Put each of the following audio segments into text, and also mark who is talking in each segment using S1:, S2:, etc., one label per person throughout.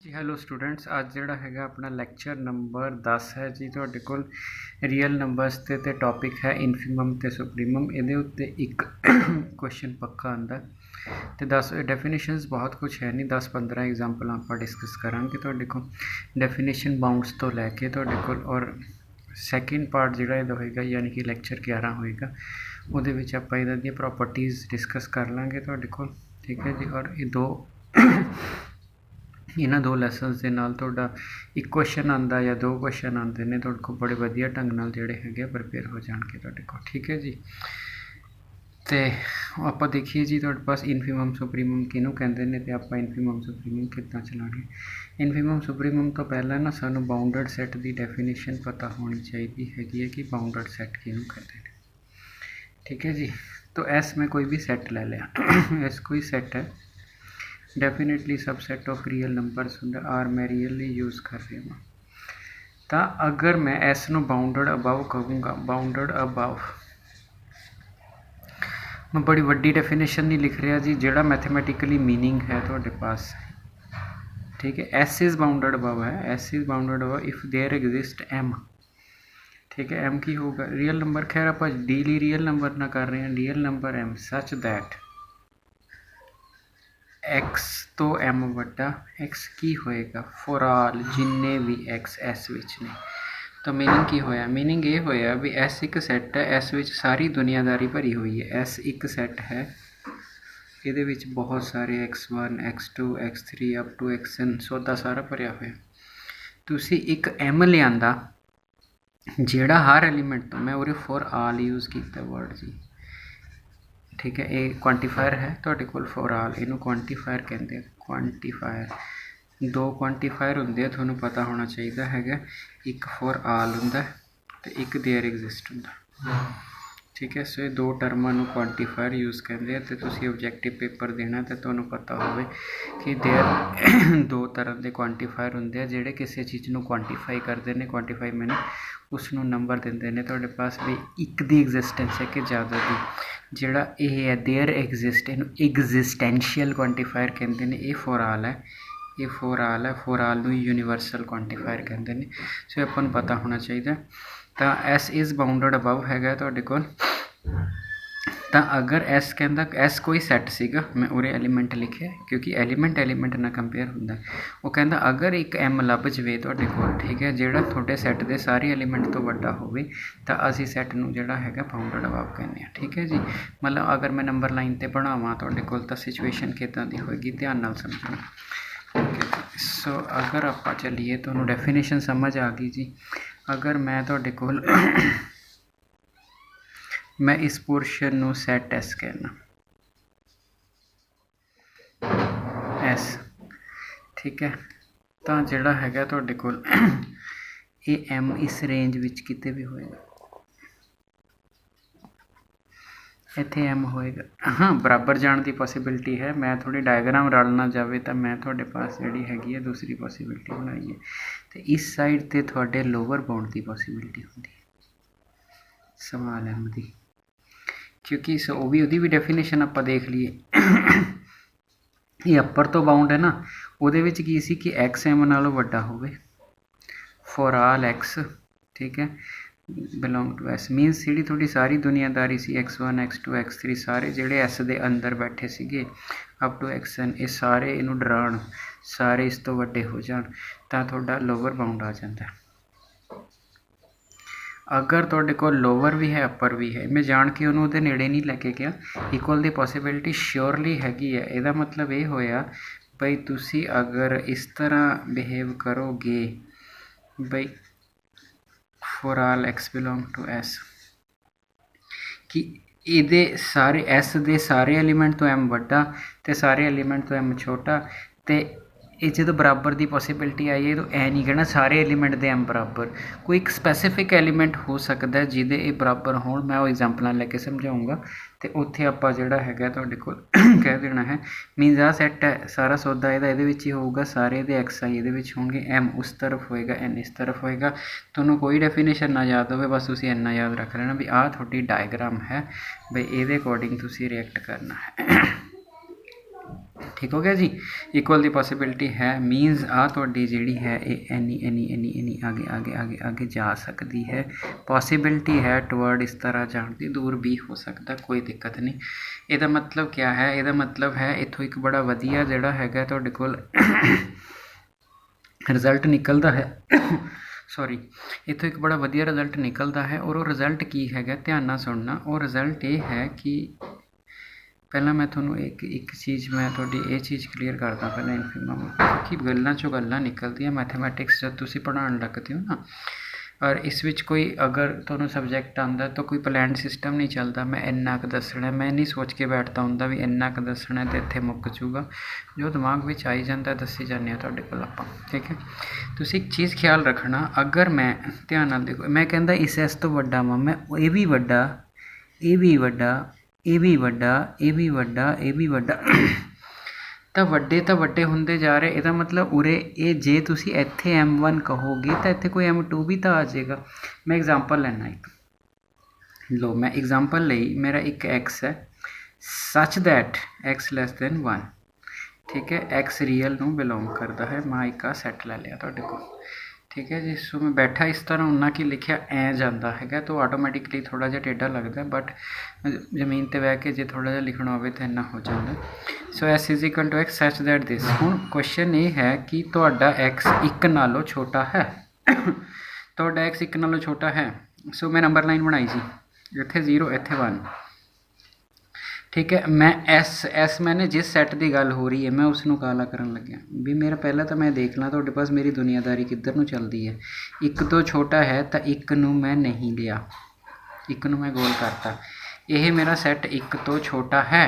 S1: जी hello students, ਅੱਜ ਜਿਹੜਾ ਹੈਗਾ ਆਪਣਾ ਲੈਕਚਰ ਨੰਬਰ 10 ਹੈ ਜੀ। ਤੁਹਾਡੇ ਕੋਲ ਰੀਅਲ ਨੰਬਰਸ ਤੇ ਟੌਪਿਕ ਹੈ ਇਨਫੀਮਮ ਤੇ ਸੁਪਰੀਮਮ। ਇਹਦੇ ਉੱਤੇ ਇੱਕ ਕੁਐਸਚਨ ਪੱਕਾ ਆਉਂਦਾ ਤੇ 10 ਡੈਫੀਨੇਸ਼ਨਸ ਬਹੁਤ ਕੁਝ ਹੈ ਨਹੀਂ, 10-15 ਐਗਜ਼ਾਮਪਲਾਂ ਆਪਾਂ ਡਿਸਕਸ ਕਰਾਂਗੇ ਤੁਹਾਡੇ ਕੋਲ ਡੈਫੀਨੇਸ਼ਨ ਬਾਉਂਡਸ ਤੋਂ ਲੈ ਕੇ ਤੁਹਾਡੇ ਕੋਲ। ਔਰ ਸੈਕਿੰਡ ਪਾਰਟ ਜਿਹੜਾ ਇਹਦਾ ਹੋਏਗਾ ਯਾਨੀ ਕਿ ਲੈਕਚਰ 11 ਹੋਏਗਾ, ਉਹਦੇ ਵਿੱਚ ਆਪਾਂ ਇਹਨਾਂ ਦੀਆਂ ਪ੍ਰੋਪਰਟੀਜ਼ ਡਿਸਕਸ ਕਰ ਲਾਂਗੇ ਤੁਹਾਡੇ ਕੋਲ, ਠੀਕ ਹੈ ਜੀ। ਔਰ ਇਹਨਾਂ ਦੋ ਲੈਸਨਸ ਦੇ ਨਾਲ ਤੁਹਾਡਾ ਇੱਕ ਕੁਐਸਚਨ ਆਉਂਦਾ ਜਾਂ ਦੋ ਕੁਐਸਚਨ ਆਉਂਦੇ ਨੇ ਤੁਹਾਡੇ ਕੋਲ ਬੜੇ ਵਧੀਆ ਢੰਗ ਨਾਲ ਜਿਹੜੇ ਹੈਗੇ ਪ੍ਰਪੇਅਰ ਹੋ ਜਾਣਗੇ ਤੁਹਾਡੇ ਕੋਲ, ਠੀਕ ਹੈ ਜੀ। ਤੇ ਆਪਾਂ ਦੇਖੀਏ ਜੀ ਤੁਹਾਡੇ ਪਾਸ ਇਨਫੀਮਮ ਸੁਪਰੀਮਮ ਕਿਹਨੂੰ ਕਹਿੰਦੇ ਨੇ ਤੇ ਆਪਾਂ ਇਨਫੀਮਮ ਸੁਪਰੀਮਮ ਕਿੱਦਾਂ ਚਲਾਂਗੇ। ਇਨਫੀਮਮ ਸੁਪਰੀਮਮ ਤੋਂ ਪਹਿਲਾਂ ਨਾ ਸਾਨੂੰ ਬਾਉਂਡਡ ਸੈੱਟ ਦੀ ਡੈਫੀਨੇਸ਼ਨ ਪਤਾ ਹੋਣੀ ਚਾਹੀਦੀ ਹੈਗੀ ਹੈ कि बाउंडेड सेट किहनूं कहते हैं, ठीक है जी। तो एस में कोई भी सेट ले लिया, एस कोई सेट है, definitely subset of real numbers होंगे, आर मैं रियली यूज़ कर रही हूँ। तो अगर मैं एस नू बाउंडड अबव कहूँगा, बाउंडड अबव मैं बड़ी वड्डी डेफिनेशन नहीं लिख रहा जी, जेड़ा मैथमेटिकली मीनिंग है थोड़े पास, ठीक है। एस इज़ बाउंडड अबव है, S is bounded above if there exist M, ठीक है। एम की होगा रियल नंबर, खैर आप डेली रियल नंबर ना कर रहे हैं, real number am such that x तो एम वड्डा एक्स की होएगा फॉर आल जिन्ने भी एक्स एस विच ने। तो मीनिंग की होया, मीनिंग ये होया भी एस एक सैट है, एस विच सारी दुनियादारी भरी हुई है। एस एक सैट है, ये विच बहुत सारे x1 x2 x3 up to xn सौदा सारा भरिया होया। तुसी एक एम लियांदा जेड़ा हर एलीमेंट तो मैं उरे फॉर आल यूज़ किया वर्ड जी, ठीक है। ये क्वांटिफायर है थोड़े कोल फॉर आल, इनू क्वांटिफायर कहते हैं। क्वांटिफायर दो क्वांटिफायर होंगे, थोनों पता होना चाहिए है, एक फॉर आल होंगे तो एक देयर एग्जिस्ट होंगे, ठीक है। सो ये दो टर्मां नू क्वांटिफायर यूज़ कहते हैं। तो तुसी ऑब्जेक्टिव पेपर देना तो तुहानू पता होवे कि देयर दो तरह के क्वांटिफायर होंगे जिहड़े किसी चीज़ नू क्वांटिफाई करते हैं। क्वांटिफाई मैंने उसनू नंबर देंदे ने तुहाडे पास भी एक दी एग्जिस्टेंस है कि ज़्यादा दी, जिहड़ा ये है देयर एग्जिस्ट, इनू एग्जिस्टेंशियल क्वांटिफायर कहते हैं। ये फॉर आल है, ये फॉर आल है, फॉर आल नू यूनीवर्सल क्वांटिफायर कहते हैं। सो अपन नू पता होना चाहिए। तो एस इज़ बाउंडड अबव हैगा तुहाडे कोल। तो अगर एस कहता एस कोई सैट सीगा, मैं उरे एलीमेंट लिखे क्योंकि एलीमेंट ना कंपेयर होंदा। वो कहता अगर एक एम लभ जाए तुहाडे कोल, ठीक है, जिहड़ा तुहाडे सैट दे सारे एलीमेंट तो वड्डा होवे तो असीं सैट नूं जिहड़ा हैगा बाउंडड अबव कहने हैं, ठीक है जी। मतलब अगर मैं नंबर लाइन ते बनावां तुहाडे कोल तो सिचुएशन किदां दी होएगी, ध्यान नाल समझना, ठीक है जी। सो अगर आपां चलीए तुहानूं डेफिनेशन समझ आ गई जी। अगर मैं तुहाडे कोल मैं इस पोर्शन नू सैट एस कहना, एस, ठीक है। तो जिहड़ा हैगा तुहाडे कोल ये एम इस रेंज विच किते भी होएगा, इत्थे एम होएगा, हाँ बराबर जाने की पॉसिबिलिटी है। मैं थोड़ी डायग्राम रल ना जाए तो मैं थोड़े पास जिहड़ी हैगी है दूसरी पॉसिबिलिटी बनाई है। तो इस साइड ते थोड़े लोअर बाउंड की पॉसिबिलिटी होंदी है स्मॉल एम की, क्योंकि वो भी डेफिनेशन आप देख लीए ये अपर तो बाउंड है ना, वो की सी कि एक्स एम नालों वड्डा होवे फॉर आल एक्स, ठीक है, बिलोंग टू एस। मीनस जी थोड़ी सारी दुनियादारी सी x1 x2 x3 सारे जिहड़े एस दे अंदर बैठे सीगे अप टू xn, ये सारे इनू डराण, सारे इस तो वड्डे हो जाण तां तुहाडा लोअर बाउंड आ जाता है। अगर तुहाडे कोल लोअर भी है अपर भी है, मैं जान के उन्होंने उहदे नेड़े नहीं लैके गया, इक्वल की पॉसिबिलिटी श्योरली हैगी है। इहदा मतलब ये होया बई तुसी अगर इस तरह बिहेव करोगे बई for all x belong to S कि इहदे सारे एस दे सारे एलीमेंट तो एम वड्डा ते सारे एलीमेंट तो एम छोटा, तो ये जो बराबर की पॉसिबिलिटी आई है तो ऐ नहीं कहना सारे एलीमेंट दे एम बराबर, कोई एक स्पैसीफिक एलीमेंट हो सकता है जिहदे ये बराबर होण। मैं वो एग्जाम्पल लैके समझाऊँगा तो उत्थे आपां जिहड़ा हैगा तुहाडे कोल कह देना है। मीनस आ सैट है सारा सौदा इहदे विच ही होऊगा, सारे दे एक्स आई इहदे विच होणगे, एम उस तरफ होएगा एन इस तरफ होएगा। तुहानूं कोई डेफिनेशन ना याद होवे, बस तुसीं इन्ना याद रख लेना भी आ तुहाडी डायग्राम है, बई इहदे अकॉर्डिंग तुसीं रिएक्ट करना है। ठीक हो गया जी। इक्वल की पॉसिबिलिटी है मीनस आ तुहाडी जिहड़ी है ये एनी आगे आगे आगे आगे जा सकती है। पॉसिबिलिटी है टुवर्ड इस तरह जाने की, दूर भी हो सकता, कोई दिक्कत नहीं। ਇਹਦਾ मतलब क्या है? ਇਹਦਾ मतलब है इत्थों एक बड़ा वधिया जिहड़ा हैगा तुहाडे कोल रिजल्ट निकलता है सॉरी, इत्थों एक बड़ा वधिया रिजल्ट निकलता है। और वो रिजल्ट की हैगा, ध्यान नाल सुनना। वो रिजल्ट ये है कि पहला मैं थोनों एक चीज़ मैं थोड़ी ये चीज़ क्लीयर करदा पहले इन्फीमम, क्योंकि गल्लां चों गल्लां निकलदियां। मैथमैटिक्स जब तुसीं पढ़ाउण लगदे हो ना, और इस विच कोई अगर तुहानूं सबजैक्ट आंदा तो कोई प्लैंड सिस्टम नहीं चलता। मैं इन्ना क दसना, मैं नहीं सोच के बैठता हुंदा भी इन्ना क दसना ते इत्थे मुक जूगा। जो दिमाग विच आई जांदा दस्सी जाने तुहाडे कोल आपां, ठीक है। तुसीं एक चीज़ ख्याल रखना, अगर मैं ध्यान नाल देखो, मैं कहंदा इस तो वड्डा वा, मैं ये भी वड्डा, ये भी वड्डा, ये भी वड्डा, ये भी वड्डा, ये भी वड्डा तो वड्डे हुंदे जा रहे। ਇਹਦਾ मतलब उरे ये जे तुसी ਇੱਥੇ M1 कहोगे तो ਇੱਥੇ कोई M2 भी तो आ जाएगा। मैं एग्जांपल लेना एक, लो मैं एग्जांपल लई, मेरा एक x है such that x less than 1, ठीक है। x रियल नूं बिलोंग करता है, मैं एक सैट लै लिया तुहाडे कोल, ठीक है जी। सो मैं बैठा इस तरह उन्ना कि लिखिया ऐ जाता है तो आटोमैटिकली थोड़ा जिहा टेढ़ा लगता है, बट जमीन पर बह के जो थोड़ा जिहा लिखना हो तो इन्ना हो जाता। So S is equal to X such that this. हुण क्वेश्चन ये है कि तुहाडा एक्स एक नालों छोटा है तुहाडा एक्स एक नालों छोटा है। सो मैं नंबर लाइन बनाई जी, इत्थे 0 इत्थे 1, ठीक है। मैं एस मैंने जिस सैट की गल हो रही है मैं उसनों काला करन लग्या भी मेरा पहला तो मैं देख ला तुहाडे पास मेरी दुनियादारी किधर नूं चलदी है। एक तो छोटा है तो एक नूं मैं नहीं लिया, एक नूं मैं गोल करता। यह मेरा सैट एक तो छोटा है,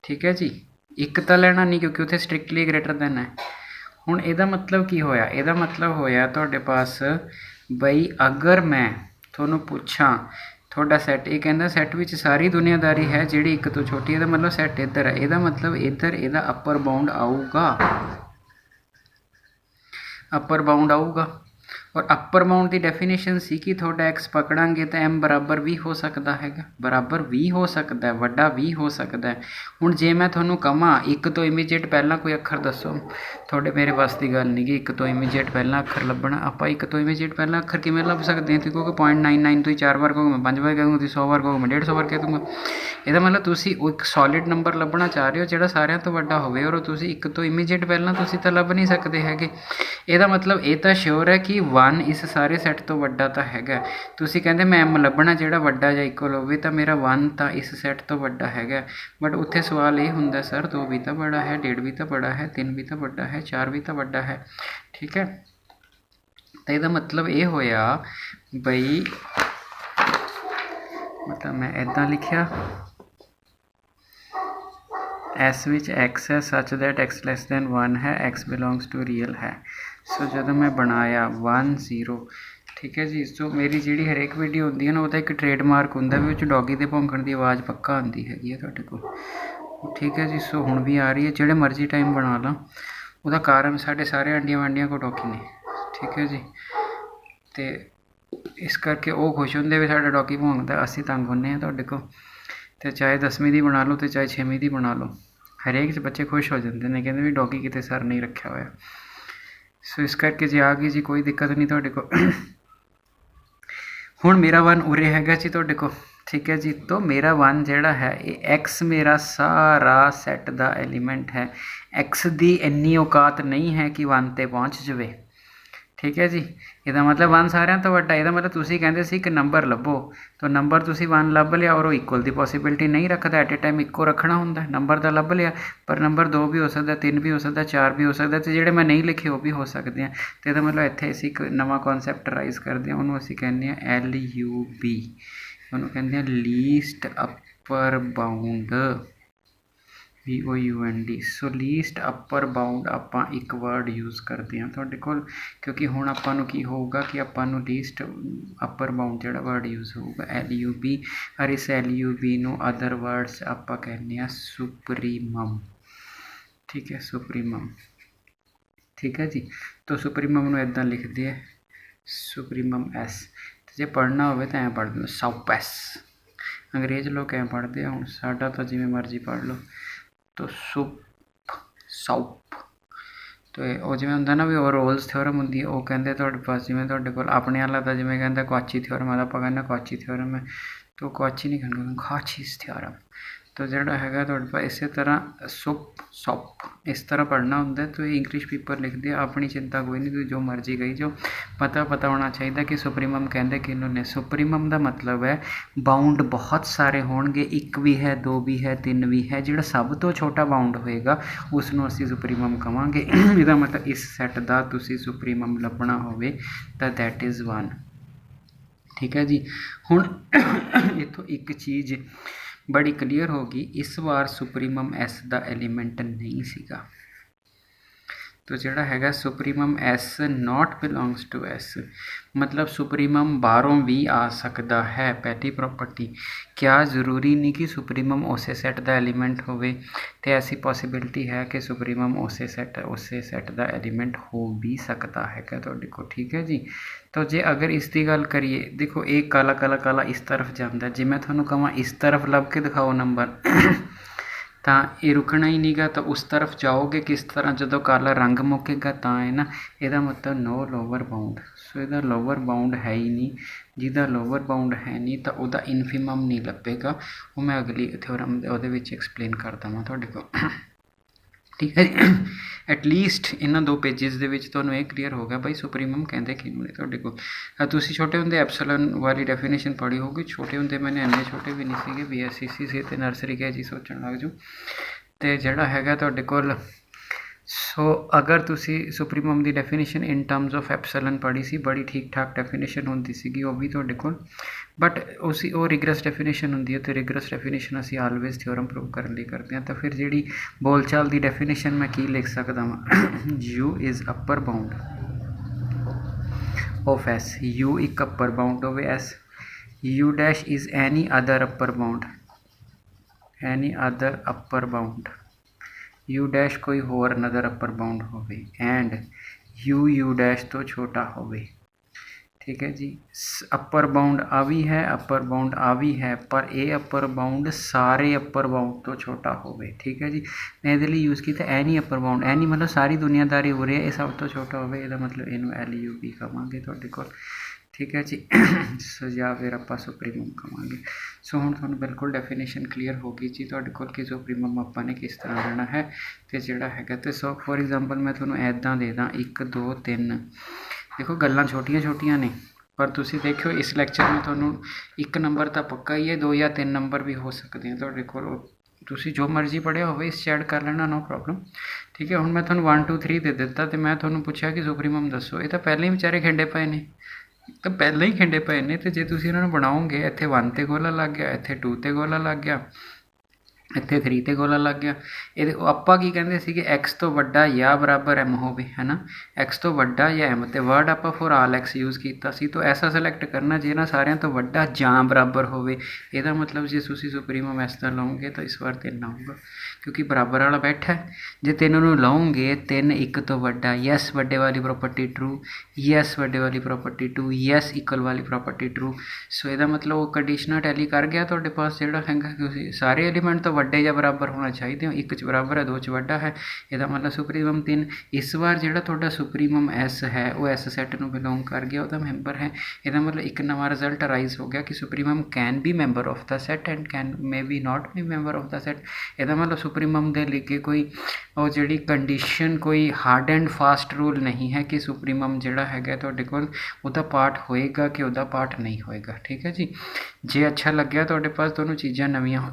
S1: ठीक है जी। एक तो लेना नहीं क्योंकि उत्थे स्ट्रिक्टली ग्रेटर दैन है। हुण इहदा मतलब की होया? इहदा मतलब होया तुहाडे पास बई अगर मैं तुहानूं पुछां थोड़ा सैट, ये कहता सैट विच सारी दुनियादारी है जिहड़ी एक तो छोटी है, तो मतलब सैट इधर है। यदा मतलब इधर यदा अपर बाउंड आऊगा, अपर बाउंड आऊगा। और अपर बाउंड की डेफिनेशन सी कि थोड़ा एक्स पकड़ांगे तो एम बराबर भी हो सकता है, बराबर भी हो सकता है, वड्डा भी हो सकता है। हुण जे मैं तुहानूं कहां एक तो इमीजिएट पहला कोई अखर दसो, थोड़े मेरे बस की गल नहीं कि एक तो इमीजिएट पहला अखर लभना। आपां एक तो इमीजिएट पहला अखर किवें लभ सकते हैं? क्योंकि 0.99 तुसीं 4 बार कहोगे, मैं 5 बार कहूँगा, तुसीं 100 बार कहोगे, मैं 150 बार कह दूँगा। ਇਹਦਾ मतलब तुसीं एक सॉलिड नंबर ਲੱਭਣਾ ਚਾਹ ਰਹੇ ਹੋ ਜਿਹੜਾ ਸਾਰਿਆਂ ਤੋਂ ਵੱਡਾ ਹੋਵੇ, ਔਰ ਤੁਸੀਂ ਇੱਕ ਤੋਂ ਇਮੀਡੀਏਟ ਪਹਿਲਾਂ ਤੁਸੀਂ ਤਾਂ ਲੱਭ ਨਹੀਂ ਸਕਦੇ ਹੈਗੇ। ਇਹਦਾ मतलब ਇਹ ਤਾਂ श्योर है कि 1 इस सारे सैट तो ਵੱਡਾ ਤਾਂ ਹੈਗਾ। ਤੁਸੀਂ ਕਹਿੰਦੇ ਮੈਂ m ਲੱਭਣਾ ਜਿਹੜਾ ਵੱਡਾ ਜਾਂ ਇਕੁਅਲ ਹੋਵੇ, ਤਾਂ ਮੇਰਾ 1 ਤਾਂ ਇਸ ਸੈਟ ਤੋਂ ਵੱਡਾ ਹੈਗਾ। बट उत्थे सवाल ये ਹੁੰਦਾ सर 2 भी तो बड़ा है, 1.5 भी तो बड़ा है, 3 भी तो बड़ा है, 4 भी तो बड़ा है, ठीक है। तो ਇਹਦਾ मतलब ये होया बई, मतलब मैं इदा लिखिया एस विच एक्स है such that x less than 1 है, एक्स बिलोंग्स टू रियल है। सो जब मैं बनाया 1 0, ठीक है जी। सो मेरी जी हरेक वीडियो होंगी है ना, वह एक ट्रेडमार्क होंगे भी डॉगी के भौंकण की आवाज़ पक्का आती हैगी तुहाडे कोल, ठीक है जी। सो हुण भी आ रही है, जोड़े मर्जी टाइम बना ला, वह कारण साढ़े सारे आंडिया वांडिया को डॉगी ने, ठीक है जी। तो इस करके वो खुश होंगे भी साढ़ा डॉगी भौंकदा, असीं तंग होंगे तुहाडे कोल। तो चाहे 10वीं की बना लो तो चाहे 6वीं की बना लो, हरेक च बच्चे खुश हो जाते हैं, कहते भी डॉगी कितने सर नहीं रखा हुआ। सो इस करके जे आ गई जी कोई दिक्कत नहीं तुहाडे को। हुण मेरा 1 उरे हैगा जी तुहाडे को, ठीक है जी। तो मेरा 1 जिहड़ा है ये एक्स मेरा सारा सैट का एलीमेंट है। एक्स की इन्नी औकात नहीं है कि 1 ते पहुँच जाए, ठीक है जी। ਇਹਦਾ मतलब 1 ਸਾਰਿਆਂ ਤੋਂ ਵੱਡਾ। ਇਹਦਾ मतलब ਤੁਸੀਂ ਕਹਿੰਦੇ ਸੀ ਕਿ ਨੰਬਰ ਲੱਭੋ, ਤਾਂ ਨੰਬਰ ਤੁਸੀਂ 1 ਲੱਭ ਲਿਆ, ਔਰ ਉਹ ਇਕੁਅਲ ਦੀ ਪੋਸੀਬਿਲਿਟੀ ਨਹੀਂ ਰੱਖਦਾ, ਐਟ ਏ ਟਾਈਮ ਇੱਕੋ ਰੱਖਣਾ ਹੁੰਦਾ। ਨੰਬਰ ਤਾਂ ਲੱਭ ਲਿਆ, ਪਰ ਨੰਬਰ 2 ਵੀ ਹੋ ਸਕਦਾ, 3 ਵੀ ਹੋ ਸਕਦਾ, 4 ਵੀ ਹੋ ਸਕਦਾ, ਅਤੇ ਜਿਹੜੇ ਮੈਂ ਨਹੀਂ ਲਿਖੇ ਉਹ ਵੀ ਹੋ ਸਕਦੇ ਆ। ਅਤੇ ਇਹਦਾ मतलब ਇੱਥੇ ਅਸੀਂ ਇੱਕ ਨਵਾਂ ਕੌਨਸੈਪਟ ਰਾਈਜ਼ ਕਰਦੇ ਹਾਂ, ਉਹਨੂੰ ਅਸੀਂ ਕਹਿੰਦੇ ਹਾਂ LUB, ਉਹਨੂੰ ਕਹਿੰਦੇ ਹਾਂ ਲੀਸਟ ਅਪਰ ਬਾਊਂਡ, BOUND। सो लीस्ट अपर बाउंड आपां एक वर्ड यूज़ करते हैं तुहाडे कोल, क्योंकि हुण आपां नूं की होऊगा कि आपां नूं लीस्ट अपर बाउंड जिहड़ा वर्ड यूज़ होऊगा LUB, और इस LUB नूं अदर वर्ड्स आपां कहने आ सुप्रीमम, ठीक है, सुप्रीमम, ठीक है जी। तो सुप्रीमम नूं इदां लिखदे है सुप्रीमम S, जे पढ़ना होवे तो ऐ पढ़ दो सप S। अंग्रेज़ लोग ऐ पढ़ते हैं, हुण साडा तो जिवें मर्जी पढ़ लो। तो ਸੌਪ। ਤੇ ਉਹ ਜਿਵੇਂ ਹੁੰਦਾ ਨਾ ਵੀ ਉਹ ਰੋਲਸ ਥਿਓਰਮ ਹੁੰਦੀ ਹੈ, ਉਹ ਕਹਿੰਦੇ ਤੁਹਾਡੇ ਪਾਸ ਜਿਵੇਂ ਤੁਹਾਡੇ ਕੋਲ ਆਪਣੇ ਵਾਲਾ ਤਾਂ ਜਿਵੇਂ ਕਹਿੰਦਾ ਕੁਆਚੀ ਥਿਓਰਮ ਆ, ਆਪਾਂ ਕਹਿੰਦੇ ਕੁਆਚੀ ਥਿਓਰਮ ਹੈ, तो ਕੁਆਚੀ ਨਹੀਂ ਕਹਿੰਦੇ ਕਾਚੀਜ਼ ਥਿਓਰਮ। तो ਜਿਹੜਾ ਹੈਗਾ ਤੁਹਾਡੇ ਪਾਸ ਇਸੇ ਤਰ੍ਹਾਂ ਸੌਪ ਇਸ ਤਰ੍ਹਾਂ ਪੜ੍ਹਨਾ ਹੁੰਦਾ। तो इंग्लिश पेपर लिखते हैं, अपनी चिंता कोई नहीं, ਤੁਸੀਂ ਜੋ ਮਰਜ਼ੀ ਕਹੀ ਜਾਓ, ਪਤਾ ਹੋਣਾ ਚਾਹੀਦਾ ਕਿ ਸੁਪਰੀਮਮ ਕਹਿੰਦੇ ਕਿਹਨੂੰ ਨੇ। ਸੁਪਰੀਮਮ ਦਾ ਮਤਲਬ ਹੈ ਬਾਉਂਡ ਬਹੁਤ ਸਾਰੇ ਹੋਣਗੇ, ਇੱਕ ਵੀ ਹੈ, ਦੋ ਵੀ ਹੈ, ਤਿੰਨ ਵੀ ਹੈ, ਜਿਹੜਾ ਸਭ ਤੋਂ ਛੋਟਾ ਬਾਉਂਡ ਹੋਏਗਾ ਉਸ ਨੂੰ ਅਸੀਂ ਸੁਪਰੀਮਮ ਕਵਾਂਗੇ। ਇਹਦਾ ਮਤਲਬ ਇਸ ਸੈੱਟ ਦਾ ਤੁਸੀਂ ਸੁਪਰੀਮਮ ਲੱਭਣਾ ਹੋਵੇ ਤਾਂ ਦੈਟ ਇਜ਼ 1। ਠੀਕ ਹੈ ਜੀ। ਹੁਣ ਇੱਥੋਂ ਇੱਕ ਚੀਜ਼ बड़ी क्लीयर होगी, इस बार सुप्रीमम एस का एलीमेंट नहीं सीगा। तो जोड़ा हैगा supremum S not belongs to S, मतलब सुप्रीमम बाहरों भी आ सकता है। पहली प्रॉपर्टी, क्या ज़रूरी नहीं कि सुप्रीमम उसे सैट का एलीमेंट होवे, तो ऐसी पॉसिबिलिटी है कि सुप्रीमम उसे सैट का एलीमेंट हो भी सकता है क्या तुहाडे कोल। ठीक है जी। तो जे अगर इसकी गल करिए, देखो एक काला काला काला इस तरफ जाता, जे मैं थोड़ा कहा इस तरफ लभ के दिखाओ नंबर तो ये रुकना ही नहीं गा, तो उस तरफ जाओगे किस तरह, जो काला रंग मुकेगा तो है ना, यदा मतलब नो लोवर बाउंड। सो यदा लोवर बाउंड है ही नहीं, जिदा लोवर बाउंड है नहीं तो वह इनफिमम नहीं लभेगा। वो मैं अगली थ्योरम वो एक्सप्लेन कर देवां तुहाडे कोल। ठीक है जी। एटलीस्ट इन्होंने 2 पेजिज के ਤੁਹਾਨੂੰ ਇਹ क्लीयर हो गया भाई सुप्रीमम कहते किनू ने ਤੁਹਾਡੇ ਕੋਲ। ਤੁਸੀਂ ਛੋਟੇ ਹੁੰਦੇ ਐਪਸਲਨ वाली डेफिनेशन पढ़ी होगी, छोटे ਹੁੰਦੇ मैंने इन्ने छोटे भी नहीं थे, BSCC से तो नर्सरी के जी सोचण लग जाओ। तो जोड़ा है ਤੁਹਾਡੇ ਕੋਲ, सो अगर तुसी सुप्रीमम की definition in terms of epsilon पढ़ी सी, बड़ी ठीक ठाक डेफिनेशन होंदी सी वो भी तुहाडे कोल, बट उसी वो रिगरस डेफिनेशन होंदी है। तो रिगरस डेफिनेशन असी ऑलवेज थ्योरम प्रूव करने लिए करते हैं। तो फिर जी बोलचाल की डेफिनेशन मैं की लिख सकता वा, you is upper bound of S, you एक अपर बाउंड होवे S, you dash is any other upper bound, any other upper bound, you dash कोई होर अनदर अपर बाउंड होवे, एंड यू डैश तो छोटा होवे। ठीक है जी। अपर बाउंड आ भी है, अपर बाउंड आ भी है, पर यह अपर बाउंड सारे अपर बाउंड तो छोटा होवे। ठीक है जी। मैं ये यूज़ किया एनी अपर बाउंड, एनी मतलब सारी दुनियादारी हो रही है, ये सब तो छोटा होवे, इसका मतलब इनू LUP कहांगे तुहाडे कोल। ठीक है जी। सो या फिर आप सुप्रीमम कहांगे। सो हुण तुहानूं बिल्कुल डेफिनेशन क्लीयर हो गई जी तुहाडे कोल कि सुप्रीमम आपां ने किस तरह लेना है तो जिहड़ा हैगा। तो सो फॉर एग्जांपल मैं तुहानूं ऐदां दे दां 1 2 3, देखो गल्लां छोटियां छोटियां ने, पर तुसीं देखियो इस लैक्चर में तुहानूं 1 नंबर तो पक्का ही है, 2 या 3 नंबर भी हो सकते हैं तुहाडे कोल। तुसीं जो मर्जी पढ़िया होवे इस ऐड कर लेना, नो प्रॉब्लम। ठीक है। हुण मैं तुहानूं 1 2 3 दे दिता तो मैं तुहानूं पुछया कि सुप्रीमम दसो, ये तो पहले ही बेचारे खिंडे पए ने, तो पहले ही खिंडे पे ने। तो जे तुसीं इन्हां नूं बनाओगे, इत्थे 1 ते गोला लग गया, इत्थे 2 ते गोला लग गया, इत्थे 3 ते गोला लग गया। ये आपां की कहंदे सीगे एक्स तो वड्डा या बराबर एम होवे, है ना, एक्स तो वड्डा या एम, तो वर्ड आपां फॉर ऑल एक्स यूज़ किया सी। तो ऐसा सिलेक्ट करना जिन्हां सारियां तो वड्डा जां बराबर होवे। इहदा मतलब जे तुसीं सुप्रीमम एस दा लाओगे तो इस बार 3 आऊगा, क्योंकि बराबर वाला बैठा है। जे 3 नूं लाओगे 3 1 तो वड्डा, यस वड्डे वाली प्रॉपर्टी ट्रू, यस वड्डे वाली प्रॉपर्टी ट्रू, यस इक्वल वाली प्रॉपर्टी ट्रू। सो इहदा मतलब वो कंडीशनल टैली कर गया तुहाडे पास जिहड़ा हैगा कि सारे एलीमेंट तो वड्डे या बराबर होना चाहिए, 1 च बराबर है, 2 च वड्डा है, इसका मतलब सुप्रीमम 3। इस बार जिहड़ा तुहाडा सुप्रीमम एस है वो एस सैट नूं बिलोंग कर गया, वह मैंबर है। इसका मतलब एक नवा रिजल्ट अराइज हो गया कि supremum can be member of the set and can may be not be member of the set. इसका मतलब सुप्रीमम दे लिखे कोई और जिहड़ी कंडीशन कोई हार्ड एंड फास्ट रूल नहीं है कि सुप्रीमम जिहड़ा हैगा तुहाडे कोल उहदा पार्ट होएगा कि उहदा पार्ट नहीं होएगा। ठीक है जी। जे अच्छा लग्या तुहाडे पास दोनों चीज़ां नवीआं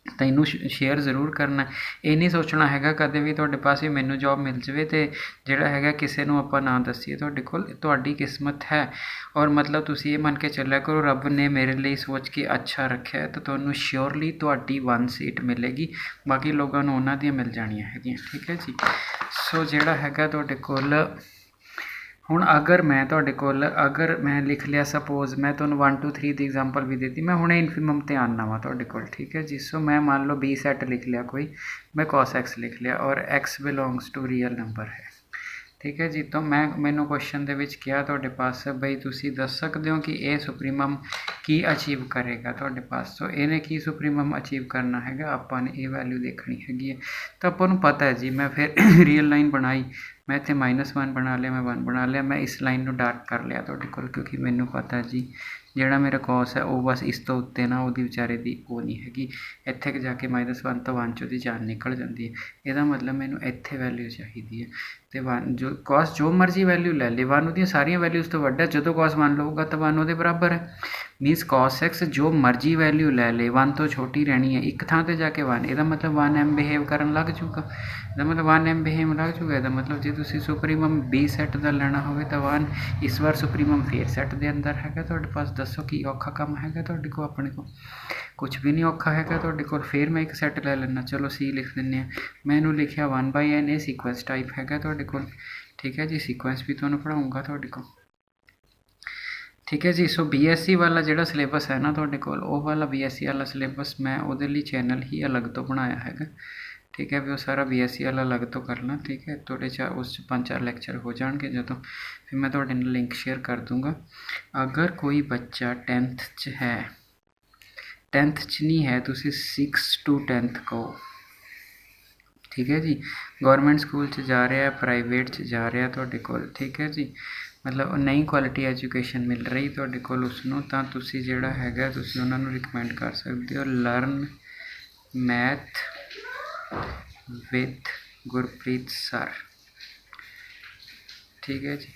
S1: तो इनू शेयर जरूर करना, ये नहीं सोचना हैगा कदे भी तुहाडे पास ही मैनू जॉब मिल जाए तो जिहड़ा हैगा किसी नूं आपां ना दसीए तुहाडे कोल तुहाडी किस्मत है। और मतलब तुसीं ये मन के चलिया करो रब ने मेरे लिए सोच के अच्छा रखा है, तो तुहानूं श्योरली तुहाडी 1 सीट मिलेगी, बाकी लोगों नूं उन्हां दियां मिल जाणियां हैगियां। ठीक है जी। सो जिहड़ा हैगा तुहाडे कोल हुण अगर मैं तुहाडे कोल अगर मैं लिख लिया, सपोज मैं तुहानूं 1 2 3 की एग्जांपल भी देती, मैं हुणे इनफिमम ते आना वा तुहाडे कोल। ठीक है जी। सो मैं मान लो बी सैट लिख लिया कोई, मैं कॉस एक्स लिख लिया और x belongs to real number है। ਠੀਕ ਹੈ ਜੀ। ਤਾਂ ਮੈਨੂੰ ਕੁਐਸਚਨ ਦੇ ਵਿੱਚ ਕਿਹਾ ਤੁਹਾਡੇ ਪਾਸ ਬਈ ਤੁਸੀਂ ਦੱਸ ਸਕਦੇ ਹੋ ਕਿ ਇਹ ਸੁਪਰੀਮਮ ਕੀ ਅਚੀਵ ਕਰੇਗਾ ਤੁਹਾਡੇ ਪਾਸ। ਸੋ ਇਹਨੇ ਕੀ ਸੁਪਰੀਮਮ ਅਚੀਵ ਕਰਨਾ ਹੈਗਾ, ਆਪਾਂ ਨੇ ਇਹ ਵੈਲਿਊ ਦੇਖਣੀ ਹੈਗੀ ਹੈ। ਤਾਂ ਆਪਾਂ ਨੂੰ ਪਤਾ ਹੈ ਜੀ, ਮੈਂ ਫਿਰ ਰੀਅਲ ਲਾਈਨ ਬਣਾਈ, ਮੈਂ ਇੱਥੇ -1 ਬਣਾ ਲਿਆ, ਮੈਂ 1 ਬਣਾ ਲਿਆ, ਮੈਂ ਇਸ ਲਾਈਨ ਨੂੰ ਡਾਰਕ ਕਰ ਲਿਆ ਤੁਹਾਡੇ ਕੋਲ, ਕਿਉਂਕਿ ਮੈਨੂੰ ਪਤਾ ਜੀ ਜਿਹੜਾ ਮੇਰਾ ਕੌਸ ਹੈ ਉਹ ਬਸ ਇਸ ਤੋਂ ਉੱਤੇ ਨਾ ਉਹਦੀ ਵਿਚਾਰੇ ਦੀ ਉਹ ਨਹੀਂ ਹੈਗੀ। ਇੱਥੇ ਜਾ ਕੇ -1 ਤੋਂ 1 'ਚ ਉਹਦੀ ਜਾਨ ਨਿਕਲ ਜਾਂਦੀ ਹੈ। ਇਹਦਾ ਮਤਲਬ ਮੈਨੂੰ ਇੱਥੇ ਵੈਲਿਊ ਚਾਹੀਦੀ ਹੈ। ਅਤੇ 1 ਜੋ ਕੌਸ ਜੋ ਮਰਜ਼ੀ ਵੈਲਿਊ ਲੈ ਲੇ, 1 ਉਹਦੀਆਂ ਸਾਰੀਆਂ ਵੈਲਿਊਜ਼ ਤੋਂ ਵੱਡਾ, ਜਦੋਂ ਕੌਸ 1 ਲਊਗਾ ਤਾਂ 1 ਉਹਦੇ ਬਰਾਬਰ ਹੈ। ਮੀਨਸ ਕੌਸ ਐਕਸ ਜੋ ਮਰਜ਼ੀ ਵੈਲਿਊ ਲੈ ਲੇ 1 ਤੋਂ ਛੋਟੀ ਰਹਿਣੀ ਹੈ, ਇੱਕ ਥਾਂ 'ਤੇ ਜਾ ਕੇ 1, ਇਹਦਾ ਮਤਲਬ 1m ਬਿਹੇਵ ਕਰਨ ਲੱਗ ਜੂਗਾ। ਇਹਦਾ ਮਤਲਬ 1m ਬਿਹੇਵ ਲੱਗ ਜੂਗਾ। ਇਹਦਾ ਮਤਲਬ ਜੇ ਤੁਸੀਂ ਸੁਪਰੀਮਮ B ਸੈੱਟ ਦਾ ਲੈਣਾ ਹੋਵੇ ਤਾਂ 1 ਇਸ ਵਾਰ ਸੁਪਰੀਮਮ ਫੇਰ ਸੈੱਟ ਦੇ ਅੰਦਰ ਹੈਗਾ ਤੁਹਾਡੇ ਪਾਸ। ਦੱਸੋ ਕੀ ਔਖਾ ਕੰਮ ਹੈਗਾ ਤੁਹਾਡੇ ਕੋਲ? ਆਪਣੇ ਕੋਲ ਕੁਛ ਵੀ ਨਹੀਂ ਔਖਾ ਹੈਗਾ ਤੁਹਾਡੇ ਕੋਲ। ਫਿਰ ਮੈਂ ਇੱਕ ਸੈੱਟ ਲੈ ਲੈਣਾ, ਚਲੋ C ਲਿਖ ਦਿੰਦੇ ਹਾਂ। ਮੈਂ ਇਹਨੂੰ ਲਿਖਿਆ 1/n, ਇਹ ਸੀਕੁਐਂਸ ਟਾਈਪ ਹੈਗਾ ਤੁਹਾਡੇ ਕੋਲ। ਠੀਕ ਹੈ ਜੀ, ਸੀਕੁਐਂਸ ਵੀ ਤੁਹਾਨੂੰ ਪੜ੍ਹਾਊਂਗਾ ਤੁਹਾਡੇ ਕੋਲ। ਠੀਕ ਹੈ ਜੀ। ਸੋ BSc ਵਾਲਾ ਜਿਹੜਾ ਸਿਲੇਬਸ ਹੈ ਨਾ ਤੁਹਾਡੇ ਕੋਲ, ਉਹ ਵਾਲਾ BSc ਵਾਲਾ ਸਿਲੇਬਸ ਮੈਂ ਉਹਦੇ ਲਈ ਚੈਨਲ ਹੀ ਅਲੱਗ ਤੋਂ ਬਣਾਇਆ ਹੈਗਾ। ਠੀਕ ਹੈ ਵੀ ਉਹ ਸਾਰਾ BSc ਵਾਲਾ ਅਲੱਗ ਤੋਂ ਕਰਨਾ। ਠੀਕ ਹੈ, ਤੁਹਾਡੇ ਉਸ 'ਚ 5-4 ਲੈਕਚਰ ਹੋ ਜਾਣਗੇ ਜਦੋਂ, ਫਿਰ ਮੈਂ ਤੁਹਾਡੇ ਨਾਲ ਲਿੰਕ ਸ਼ੇਅਰ ਕਰ ਦੂੰਗਾ। ਅਗਰ ਕੋਈ ਬੱਚਾ 10th 'ਚ ਹੈ, 10th 'ਚ ਨਹੀਂ ਹੈ, ਤੁਸੀਂ 6 to 10th ਕਹੋ। ਠੀਕ ਹੈ ਜੀ, ਗੌਰਮੈਂਟ ਸਕੂਲ 'ਚ ਜਾ ਰਿਹਾ, ਪ੍ਰਾਈਵੇਟ 'ਚ ਜਾ ਰਿਹਾ ਤੁਹਾਡੇ ਕੋਲ। ਠੀਕ ਹੈ ਜੀ, ਮਤਲਬ ਨਈ ਕੁਆਲਿਟੀ ਐਜੂਕੇਸ਼ਨ ਮਿਲ ਰਹੀ ਤੁਹਾਡੇ ਕੋਲ ਉਸਨੂੰ, ਤਾਂ ਤੁਸੀਂ ਜਿਹੜਾ ਹੈਗਾ ਤੁਸੀਂ ਉਹਨਾਂ ਨੂੰ ਰਿਕਮੈਂਡ ਕਰ ਸਕਦੇ ਹੋ learn math with Gurpreet sir. ਠੀਕ ਹੈ ਜੀ।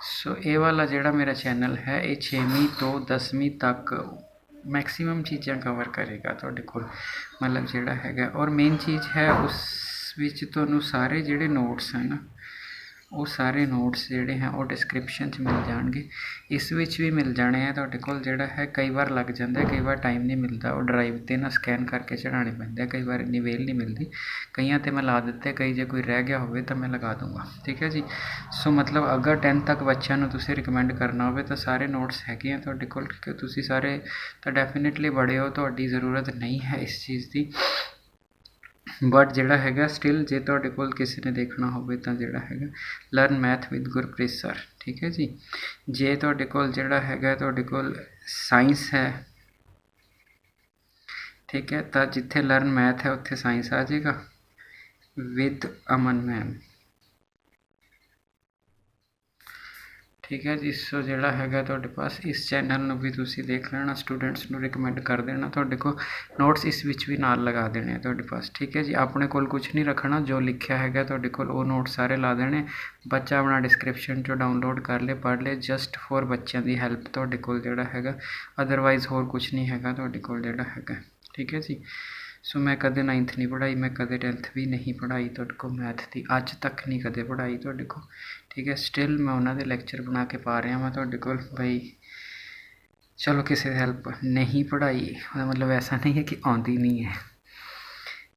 S1: ਸੋ ਇਹ ਵਾਲਾ ਜਿਹੜਾ ਮੇਰਾ ਚੈਨਲ ਹੈ ਇਹ 6ਵੀਂ ਤੋਂ 10ਵੀਂ ਤੱਕ ਮੈਕਸੀਮਮ ਚੀਜ਼ਾਂ ਕਵਰ ਕਰੇਗਾ ਤੁਹਾਡੇ ਕੋਲ, ਮਤਲਬ ਜਿਹੜਾ ਹੈਗਾ। ਔਰ ਮੇਨ ਚੀਜ਼ ਹੈ ਉਸ ਵਿੱਚ ਤੁਹਾਨੂੰ ਸਾਰੇ ਜਿਹੜੇ ਨੋਟਸ ਹਨ, ਉਹ ਸਾਰੇ ਨੋਟਸ ਜਿਹੜੇ ਹੈ ਉਹ ਡਿਸਕ੍ਰਿਪਸ਼ਨ 'ਚ ਮਿਲ ਜਾਣਗੇ। ਇਸ ਵਿੱਚ ਵੀ ਮਿਲ ਜਾਣੇ ਆ ਤੁਹਾਡੇ ਕੋਲ। ਜਿਹੜਾ ਹੈ ਕਈ ਵਾਰ ਲੱਗ ਜਾਂਦਾ, ਕਈ ਵਾਰ ਟਾਈਮ ਨਹੀਂ ਮਿਲਦਾ, ਉਹ ਡਰਾਈਵ 'ਤੇ ਨਾ ਸਕੈਨ ਕਰਕੇ ਚੜ੍ਹਾਉਣੇ ਪੈਂਦੇ, ਕਈ ਵਾਰ ਇੰਨੀ ਵੇਲ ਨਹੀਂ ਮਿਲਦੀ। ਕਈਆਂ 'ਤੇ ਮੈਂ ਲਾ ਦਿੱਤੇ, ਕਈ ਜੇ ਕੋਈ ਰਹਿ ਗਿਆ ਹੋਵੇ ਤਾਂ ਮੈਂ ਲਗਾ ਦੂੰਗਾ। ਠੀਕ ਹੈ ਜੀ। ਸੋ ਮਤਲਬ ਅਗਰ 10th ਤੱਕ ਬੱਚਿਆਂ ਨੂੰ ਤੁਸੀਂ ਰਿਕਮੈਂਡ ਕਰਨਾ ਹੋਵੇ ਤਾਂ ਸਾਰੇ ਨੋਟਸ ਹੈਗੇ ਆ ਤੁਹਾਡੇ ਕੋਲ, ਕਿਉਂਕਿ ਤੁਸੀਂ ਸਾਰੇ ਤਾਂ ਡੈਫੀਨੇਟਲੀ ਬੜੇ ਹੋ, ਤੁਹਾਡੀ ਜ਼ਰੂਰਤ ਨਹੀਂ ਹੈ ਇਸ ਚੀਜ਼ ਦੀ। ਬਟ ਜਿਹੜਾ ਹੈਗਾ ਸਟਿਲ ਜੇ ਤੁਹਾਡੇ ਕੋਲ ਕਿਸੇ ਨੇ ਦੇਖਣਾ ਹੋਵੇ ਤਾਂ ਜਿਹੜਾ ਹੈਗਾ learn math with Gurpreet sir. ਠੀਕ ਹੈ ਜੀ। ਜੇ ਤੁਹਾਡੇ ਕੋਲ ਜਿਹੜਾ ਹੈਗਾ ਤੁਹਾਡੇ ਕੋਲ ਸਾਇੰਸ ਹੈ, ਠੀਕ ਹੈ, ਤਾਂ ਜਿੱਥੇ ਲਰਨ ਮੈਥ ਹੈ ਉੱਥੇ ਸਾਇੰਸ ਆ ਜਾਏਗਾ ਵਿਦ ਅਮਨ ਮੈਮ। ਠੀਕ ਹੈ ਜੀ। ਸੋ ਜਿਹੜਾ ਹੈਗਾ ਤੁਹਾਡੇ ਪਾਸ ਇਸ ਚੈਨਲ ਨੂੰ ਵੀ ਤੁਸੀਂ ਦੇਖ ਲੈਣਾ, ਸਟੂਡੈਂਟਸ ਨੂੰ ਰਿਕਮੈਂਡ ਕਰ ਦੇਣਾ। ਤੁਹਾਡੇ ਕੋਲ ਨੋਟਸ ਇਸ ਵਿੱਚ ਵੀ ਨਾਲ ਲਗਾ ਦੇਣੇ ਆ ਤੁਹਾਡੇ ਪਾਸ। ਠੀਕ ਹੈ ਜੀ। ਆਪਣੇ ਕੋਲ ਕੁਝ ਨਹੀਂ ਰੱਖਣਾ, ਜੋ ਲਿਖਿਆ ਹੈਗਾ ਤੁਹਾਡੇ ਕੋਲ ਉਹ ਨੋਟ ਸਾਰੇ ਲਾ ਦੇਣੇ। ਬੱਚਾ ਆਪਣਾ ਡਿਸਕ੍ਰਿਪਸ਼ਨ 'ਚੋਂ ਡਾਊਨਲੋਡ ਕਰ ਲੇ, ਪੜ੍ਹ ਲੇ, ਜਸਟ ਫੋਰ ਬੱਚਿਆਂ ਦੀ ਹੈਲਪ ਤੁਹਾਡੇ ਕੋਲ ਜਿਹੜਾ ਹੈਗਾ। ਅਦਰਵਾਈਜ਼ ਹੋਰ ਕੁਝ ਨਹੀਂ ਹੈਗਾ ਤੁਹਾਡੇ ਕੋਲ ਜਿਹੜਾ ਹੈਗਾ। ਠੀਕ ਹੈ ਜੀ। ਸੋ ਮੈਂ ਕਦੇ 9th ਨਹੀਂ ਪੜ੍ਹਾਈ, ਮੈਂ ਕਦੇ 10th ਵੀ ਨਹੀਂ ਪੜ੍ਹਾਈ ਤੁਹਾਡੇ ਕੋਲ ਮੈਥ ਦੀ, ਅੱਜ ਤੱਕ ਨਹੀਂ ਕਦੇ ਪੜ੍ਹਾਈ ਤੁਹਾਡੇ ਕੋਲ। ਠੀਕ ਹੈ, ਸਟਿਲ ਮੈਂ ਉਹਨਾਂ ਦੇ ਲੈਕਚਰ ਬਣਾ ਕੇ ਪਾ ਰਿਹਾ ਮੈਂ ਤੁਹਾਡੇ ਕੋਲ। ਬਈ ਚਲੋ ਕਿਸੇ ਦੀ ਹੈਲਪ ਨਹੀਂ ਪੜ੍ਹਾਈ, ਉਹਦਾ ਮਤਲਬ ਐਸਾ ਨਹੀਂ ਹੈ ਕਿ ਆਉਂਦੀ ਨਹੀਂ ਹੈ।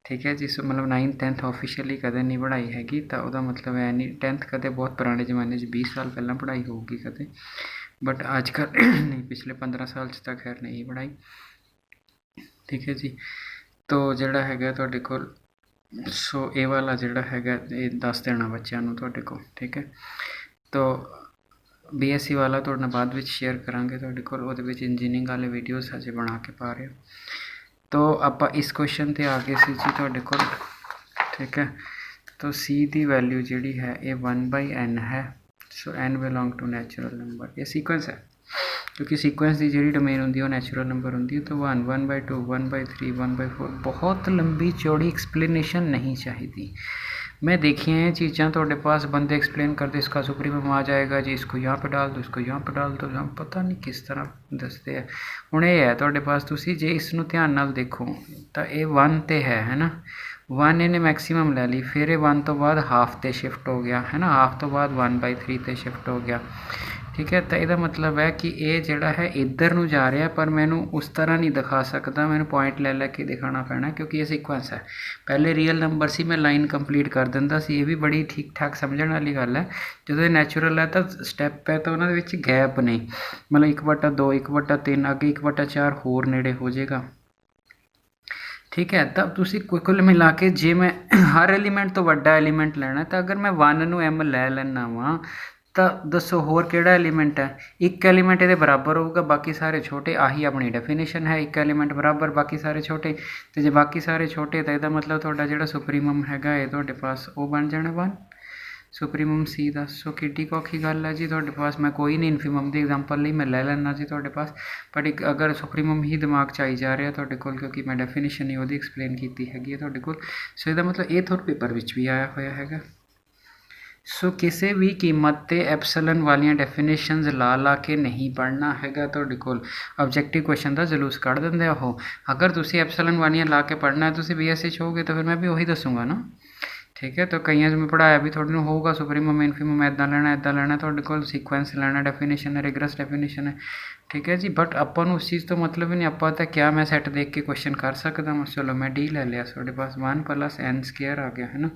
S1: ਠੀਕ ਹੈ ਜੀ। ਸੋ ਮਤਲਬ 9th 10th ਆਫੀਸ਼ੀਅਲੀ ਕਦੇ ਨਹੀਂ ਪੜ੍ਹਾਈ ਹੈਗੀ, ਤਾਂ ਉਹਦਾ ਮਤਲਬ ਇਹ ਨਹੀਂ 10th ਕਦੇ ਬਹੁਤ ਪੁਰਾਣੇ ਜ਼ਮਾਨੇ 'ਚ 20 ਸਾਲ ਪਹਿਲਾਂ ਪੜ੍ਹਾਈ ਹੋਊਗੀ ਕਦੇ, ਬਟ ਅੱਜ ਕੱਲ੍ਹ ਨਹੀਂ, ਪਿਛਲੇ 15 ਸਾਲ 'ਚ ਤਾਂ ਖੈਰ ਨਹੀਂ ਪੜ੍ਹਾਈ। ਠੀਕ ਹੈ ਜੀ। ਤੋ ਜਿਹੜਾ ਹੈਗਾ ਤੁਹਾਡੇ ਕੋਲ, ਸੋ ਇਹ ਵਾਲਾ ਜਿਹੜਾ ਹੈਗਾ ਇਹ ਦੱਸ ਦੇਣਾ ਬੱਚਿਆਂ ਨੂੰ ਤੁਹਾਡੇ ਕੋਲ। ਠੀਕ ਹੈ। ਤੋ BSc ਵਾਲਾ ਤੁਹਾਡੇ ਨਾਲ ਬਾਅਦ ਵਿੱਚ ਸ਼ੇਅਰ ਕਰਾਂਗੇ ਤੁਹਾਡੇ ਕੋਲ, ਉਹਦੇ ਵਿੱਚ ਇੰਜੀਨੀਅਰਿੰਗ ਵਾਲੇ ਵੀਡੀਓਜ਼ ਹਜੇ ਬਣਾ ਕੇ ਪਾ ਰਹੇ। ਤੋ ਆਪਾਂ ਇਸ ਕੁਐਸਚਨ 'ਤੇ ਆ ਗਏ ਸੀ ਜੀ ਤੁਹਾਡੇ ਕੋਲ। ਠੀਕ ਹੈ। ਤੋ C ਦੀ ਵੈਲਿਊ ਜਿਹੜੀ ਹੈ ਇਹ 1/n ਹੈ। So n belong to natural number, ਇਹ ਸੀਕੁਐਂਸ ਹੈ, ਕਿਉਂਕਿ ਸੀਕੁਐਂਸ ਦੀ ਜਿਹੜੀ ਡੋਮੇਨ ਹੁੰਦੀ ਹੈ ਉਹ ਨੈਚੁਰਲ ਨੰਬਰ ਹੁੰਦੀ ਹੈ। ਤਾਂ 1 1/2 1/3 1/4 ਬਹੁਤ ਲੰਬੀ ਚੌੜੀ ਐਕਸਪਲੇਨੇਸ਼ਨ ਨਹੀਂ ਚਾਹੀਦੀ। मैं देखिए ये चीज़ें थोड़े पास बंदे एक्सप्लेन करते इसका सुप्रीमम आ जाएगा जी, इसको यहाँ पे डाल दो, इसको यहाँ पे डाल दो, यहाँ पता नहीं किस तरह दसते हैं। हुण ये है थोड़े पास, तुसी जे इसनूं ध्यान नाल देखो तो ये 1 ते है ना, 1 इन्हें मैक्सीमम लै ली, फिर ये 1 तो बाद हाफ ते शिफ्ट हो गया है ना, हाफ तो बाद 1/3 ते शिफ्ट हो गया। ठीक है। तो यदा मतलब है कि ये जोड़ा है इधर नूं जा रहा, पर मैनू उस तरह नहीं दिखा सकता, मैनू पॉइंट ले लैके दिखाना पैना, क्योंकि ये सीक्वेंस है। पहले रियल नंबर से मैं लाइन कंप्लीट कर दिंदा सी, ये भी बड़ी ठीक ठाक समझने वाली गल है। जो नैचुरल है तो स्टैप है, तो उन्होंने गैप नहीं, मतलब 1/2 1/3 अगे 1/4 होर नेड़े हो जाएगा। ठीक है। ਤਾਂ ਤੁਸੀਂ ਕੁੱਲ ਮਿਲਾ ਕੇ ਜੇ ਮੈਂ ਹਰ ਐਲੀਮੈਂਟ ਤੋਂ ਵੱਡਾ ਐਲੀਮੈਂਟ ਲੈਣਾ ਤਾਂ ਅਗਰ ਮੈਂ 1 ਨੂੰ m ਲੈ ਲੈਣਾ ਵਾਂ ਤਾਂ ਦੱਸੋ ਹੋਰ ਕਿਹੜਾ ਐਲੀਮੈਂਟ ਹੈ। ਇੱਕ ਐਲੀਮੈਂਟ ਇਹਦੇ ਬਰਾਬਰ ਹੋਊਗਾ, ਬਾਕੀ ਸਾਰੇ ਛੋਟੇ। ਆਹੀ ਆਪਣੀ ਡੈਫੀਨੇਸ਼ਨ ਹੈ, ਇੱਕ ਐਲੀਮੈਂਟ ਬਰਾਬਰ ਬਾਕੀ ਸਾਰੇ ਛੋਟੇ। ਅਤੇ ਜੇ ਬਾਕੀ ਸਾਰੇ ਛੋਟੇ ਤਾਂ ਇਹਦਾ ਮਤਲਬ ਤੁਹਾਡਾ ਜਿਹੜਾ ਸੁਪਰੀਮਮ ਹੈਗਾ ਇਹ ਤੁਹਾਡੇ ਪਾਸ ਉਹ ਬਣ ਜਾਣਾ 1 ਸੁਪਰੀਮਮ ਸੀ ਦਾ। ਸੋ ਕਿੱਡੀ ਔਖੀ ਗੱਲ ਹੈ ਜੀ ਤੁਹਾਡੇ ਪਾਸ। ਮੈਂ ਕੋਈ ਨਹੀਂ ਇਨਫੀਮਮ ਦੀ ਐਗਜ਼ਾਮਪਲ ਲਈ ਮੈਂ ਲੈ ਲੈਣਾ ਜੀ ਤੁਹਾਡੇ ਪਾਸ, ਬਟ ਇੱਕ ਅਗਰ ਸੁਪਰੀਮਮ ਹੀ ਦਿਮਾਗ 'ਚ ਆਈ ਜਾ ਰਿਹਾ ਤੁਹਾਡੇ ਕੋਲ, ਕਿਉਂਕਿ ਮੈਂ ਡੈਫੀਨੇਸ਼ਨ ਹੀ ਉਹਦੀ ਐਕਸਪਲੇਨ ਕੀਤੀ ਹੈਗੀ ਹੈ ਤੁਹਾਡੇ ਕੋਲ। ਸੋ ਇਹਦਾ ਮਤਲਬ ਇਹ ਤੁਹਾਡੇ ਪੇਪਰ ਵਿੱਚ ਵੀ ਆਇਆ ਹੋਇਆ ਹੈਗਾ। ਸੋ ਕਿਸੇ ਵੀ ਕੀਮਤ 'ਤੇ ਐਪਸਲਨ ਵਾਲੀਆਂ ਡੈਫੀਨੇਸ਼ਨਸ ਲਾ ਕੇ ਨਹੀਂ ਪੜ੍ਹਨਾ ਹੈਗਾ ਤੁਹਾਡੇ ਕੋਲ। ਆਬਜੈਕਟਿਵ ਕੁਐਸਚਨ ਦਾ ਜਲੂਸ ਕੱਢ ਦਿੰਦੇ ਆ ਉਹ। ਅਗਰ ਤੁਸੀਂ ਐਪਸਲਨ ਵਾਲੀਆਂ ਲਾ ਕੇ ਪੜ੍ਹਨਾ ਹੈ, ਤੁਸੀਂ BSc 'ਚ ਹੋਗੇ ਤਾਂ ਫਿਰ ਮੈਂ ਵੀ ਉਹੀ ਦੱਸੂਗਾ ਨਾ। ਠੀਕ ਹੈ। ਤਾਂ ਕਈਆਂ 'ਚ ਮੈਂ ਪੜ੍ਹਾਇਆ ਵੀ ਤੁਹਾਡੇ ਨੂੰ ਹੋਊਗਾ ਸੁਪਰੀਮਮ ਇਨਫੀਮਮ ਇੱਦਾਂ ਲੈਣਾ ਤੁਹਾਡੇ ਕੋਲ ਸੀਕੁਐਂਸ ਲੈਣਾ, ਡੈਫੀਨੇਸ਼ਨ ਹੈ, ਰਿਗਰਸ ਡੈਫੀਨੇਸ਼ਨ ਹੈ। ਠੀਕ ਹੈ ਜੀ। ਬਟ ਆਪਾਂ ਨੂੰ ਉਸ ਚੀਜ਼ ਤੋਂ ਮਤਲਬ ਹੀ ਨਹੀਂ। ਆਪਾਂ ਤਾਂ ਕਿਆ ਮੈਂ ਸੈੱਟ ਦੇਖ ਕੇ ਕੁਐਸਚਨ ਕਰ ਸਕਦਾ ਹਾਂ। ਚਲੋ ਮੈਂ D ਲੈ ਲਿਆ, ਤੁਹਾਡੇ ਪਾਸ 1 + n² ਆ ਗਿਆ ਹੈ ਨਾ।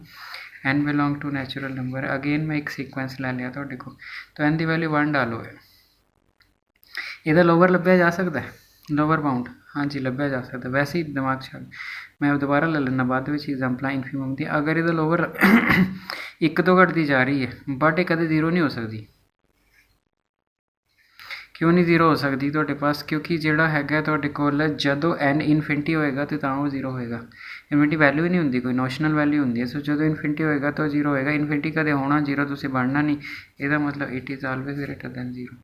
S1: n belong to natural number. Again ਮੈਂ ਇੱਕ ਸੀਕੁਐਂਸ ਲੈ ਲਿਆ ਤੁਹਾਡੇ ਕੋਲ, ਤਾਂ n ਦੀ ਵੈਲਿਊ 1 ਡਾਲੋ। ਇਹਦਾ ਲੋਵਰ ਲੱਭਿਆ ਜਾ ਸਕਦਾ, ਲੋਵਰ ਬਾਊਂਡ ਹਾਂਜੀ ਲੱਭਿਆ ਜਾ ਸਕਦਾ। ਵੈਸੇ ਹੀ ਦਿਮਾਗ 'ਚ ਮੈਂ ਦੁਬਾਰਾ ਲੈ ਲੈਣਾ ਬਾਅਦ ਵਿੱਚ ਐਗਜ਼ਾਮਪਲਾਂ ਇਨਫੀਮਮ ਦੀ। ਅਗਰ ਇਹਦਾ ਲੋਵਰ 1 ਤੋਂ ਘੱਟਦੀ ਜਾ ਰਹੀ ਹੈ, ਬਟ ਇਹ ਕਦੇ 0 ਨਹੀਂ ਹੋ ਸਕਦੀ। ਕਿਉਂ ਨਹੀਂ 0 ਹੋ ਸਕਦੀ ਤੁਹਾਡੇ ਪਾਸ? ਕਿਉਂਕਿ ਜਿਹੜਾ ਹੈਗਾ ਤੁਹਾਡੇ ਕੋਲ ਜਦੋਂ n ਇਨਫਿਨਿਟੀ ਹੋਏਗਾ ਤਾਂ ਉਹ 0 ਹੋਏਗਾ। ਇਨਫਿਨਿਟੀ ਵੈਲਿਊ ਹੀ ਨਹੀਂ ਹੁੰਦੀ, ਕੋਈ ਨੋਸ਼ਨਲ ਵੈਲਿਊ ਹੁੰਦੀ ਹੈ। ਸੋ ਜਦੋਂ ਇਨਫਿਨਿਟੀ ਹੋਏਗਾ ਤਾਂ 0 ਹੋਏਗਾ। ਇਨਫਿਨਿਟੀ ਕਦੇ ਹੋਣਾ 0 ਤੁਸੀਂ ਬਣਨਾ ਨਹੀਂ। ਇਹਦਾ ਮਤਲਬ it is always greater then 0।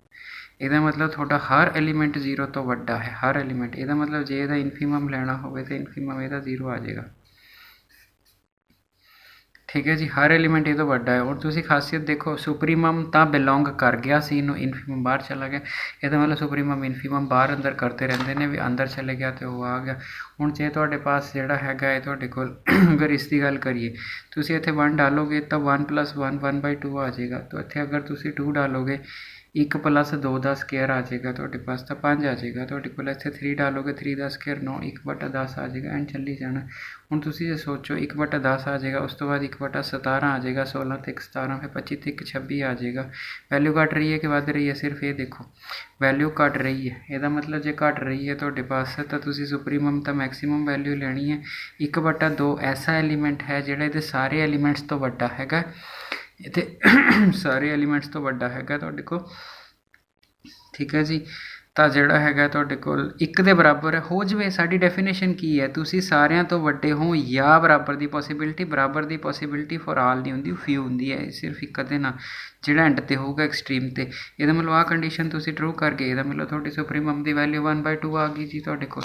S1: ਇਹਦਾ ਮਤਲਬ ਤੁਹਾਡਾ ਹਰ ਐਲੀਮੈਂਟ 0 ਤੋਂ ਵੱਡਾ ਹੈ, ਹਰ ਐਲੀਮੈਂਟ। ਇਹਦਾ ਮਤਲਬ ਜੇ ਇਹਦਾ ਇਨਫੀਮਮ ਲੈਣਾ ਹੋਵੇ ਤਾਂ ਇਨਫੀਮਮ ਇਹਦਾ 0 ਆ ਜਾਏਗਾ। ਠੀਕ ਹੈ ਜੀ। ਹਰ ਐਲੀਮੈਂਟ ਇਹ ਤੋਂ ਵੱਡਾ ਹੈ। ਹੁਣ ਤੁਸੀਂ ਖਾਸੀਅਤ ਦੇਖੋ, ਸੁਪਰੀਮਮ ਤਾਂ ਬਿਲੋਂਗ ਕਰ ਗਿਆ ਸੀ ਨੂੰ, ਇਨਫੀਮਮ ਬਾਹਰ ਚਲਾ ਗਿਆ। ਇਹਦਾ ਮਤਲਬ ਸੁਪਰੀਮਮ ਇਨਫੀਮਮ ਬਾਹਰ ਅੰਦਰ ਕਰਦੇ ਰਹਿੰਦੇ ਨੇ, ਵੀ ਅੰਦਰ ਚਲੇ ਗਿਆ ਅਤੇ ਉਹ ਆ ਗਿਆ। ਹੁਣ ਜੇ ਤੁਹਾਡੇ ਪਾਸ ਜਿਹੜਾ ਹੈਗਾ ਹੈ ਤੁਹਾਡੇ ਕੋਲ ਅਗਰ ਇਸ ਦੀ ਗੱਲ ਕਰੀਏ, ਤੁਸੀਂ ਇੱਥੇ 1 ਡਾਲੋਗੇ ਤਾਂ 1 + 1 1/2 ਆ ਜਾਏਗਾ। ਤਾਂ ਇੱਥੇ ਅਗਰ ਤੁਸੀਂ 2 ਡਾਲੋਗੇ 1 + 2 ਦਾ ਸਕੇਅਰ ਆ ਜਾਏਗਾ ਤੁਹਾਡੇ ਪਾਸ, ਤਾਂ 5 ਆ ਜਾਏਗਾ ਤੁਹਾਡੇ ਕੋਲ। ਇੱਥੇ 3 ਡਾਲੋਗੇ 3 ਦਾ ਸਕੇਅਰ 9, 1/10 ਆ ਜਾਏਗਾ। ਐਂਡ ਚੱਲੀ ਜਾਣਾ। ਹੁਣ ਤੁਸੀਂ ਜੇ ਸੋਚੋ 1/10 ਆ ਜਾਏਗਾ, ਉਸ ਤੋਂ ਬਾਅਦ 1/17 ਆ ਜਾਏਗਾ, 16 ਤੇ 1 17, ਫਿਰ 25 ਤੇ 1 26 ਆ ਜਾਏਗਾ। ਵੈਲਿਊ ਘੱਟ ਰਹੀ ਹੈ ਕਿ ਵੱਧ ਰਹੀ ਹੈ? ਸਿਰਫ ਇਹ ਦੇਖੋ, ਵੈਲਿਊ ਘੱਟ ਰਹੀ ਹੈ। ਇਹਦਾ ਮਤਲਬ ਜੇ ਘੱਟ ਰਹੀ ਹੈ ਤੁਹਾਡੇ ਪਾਸ ਤਾਂ ਤੁਸੀਂ ਸੁਪਰੀਮਮ ਤਾਂ ਮੈਕਸੀਮਮ ਵੈਲਿਊ ਲੈਣੀ ਹੈ। 1/2 ਐਸਾ ਐਲੀਮੈਂਟ ਹੈ ਜਿਹੜਾ ਇਹਦੇ ਸਾਰੇ ਐਲੀਮੈਂਟਸ ਤੋਂ ਵੱਡਾ ਹੈਗਾ। ਇੱਥੇ ਸਾਰੇ ਐਲੀਮੈਂਟਸ ਤੋਂ ਵੱਡਾ ਹੈਗਾ ਤੁਹਾਡੇ ਕੋਲ। ਠੀਕ ਹੈ ਜੀ। ਤਾਂ ਜਿਹੜਾ ਹੈਗਾ ਤੁਹਾਡੇ ਕੋਲ 1 ਦੇ ਬਰਾਬਰ ਹੋ ਜਾਵੇ। ਸਾਡੀ ਡੈਫੀਨੇਸ਼ਨ ਕੀ ਹੈ? ਤੁਸੀਂ ਸਾਰਿਆਂ ਤੋਂ ਵੱਡੇ ਹੋ ਜਾਂ ਬਰਾਬਰ ਦੀ ਪੋਸੀਬਿਲਿਟੀ। ਬਰਾਬਰ ਦੀ ਪੋਸੀਬਿਲਿਟੀ ਫॉर ਆਲ ਨਹੀਂ ਹੁੰਦੀ, ਫਿਊ ਹੁੰਦੀ ਹੈ। ਸਿਰਫ ਇੱਕ ਦੇ ਨਾਲ ਜਿਹੜਾ ਐਂਡ 'ਤੇ ਹੋਊਗਾ ਐਕਸਟ੍ਰੀਮ 'ਤੇ। ਇਹਦਾ ਮਤਲਬ ਆਹ ਕੰਡੀਸ਼ਨ ਤੁਸੀਂ ਟਰੂ ਕਰ ਗਏ। ਇਹਦਾ ਮਤਲਬ ਤੁਹਾਡੀ ਸੁਪਰੀਮਮ ਦੀ ਵੈਲਿਊ 1/2 ਆ ਗਈ ਜੀ ਤੁਹਾਡੇ ਕੋਲ।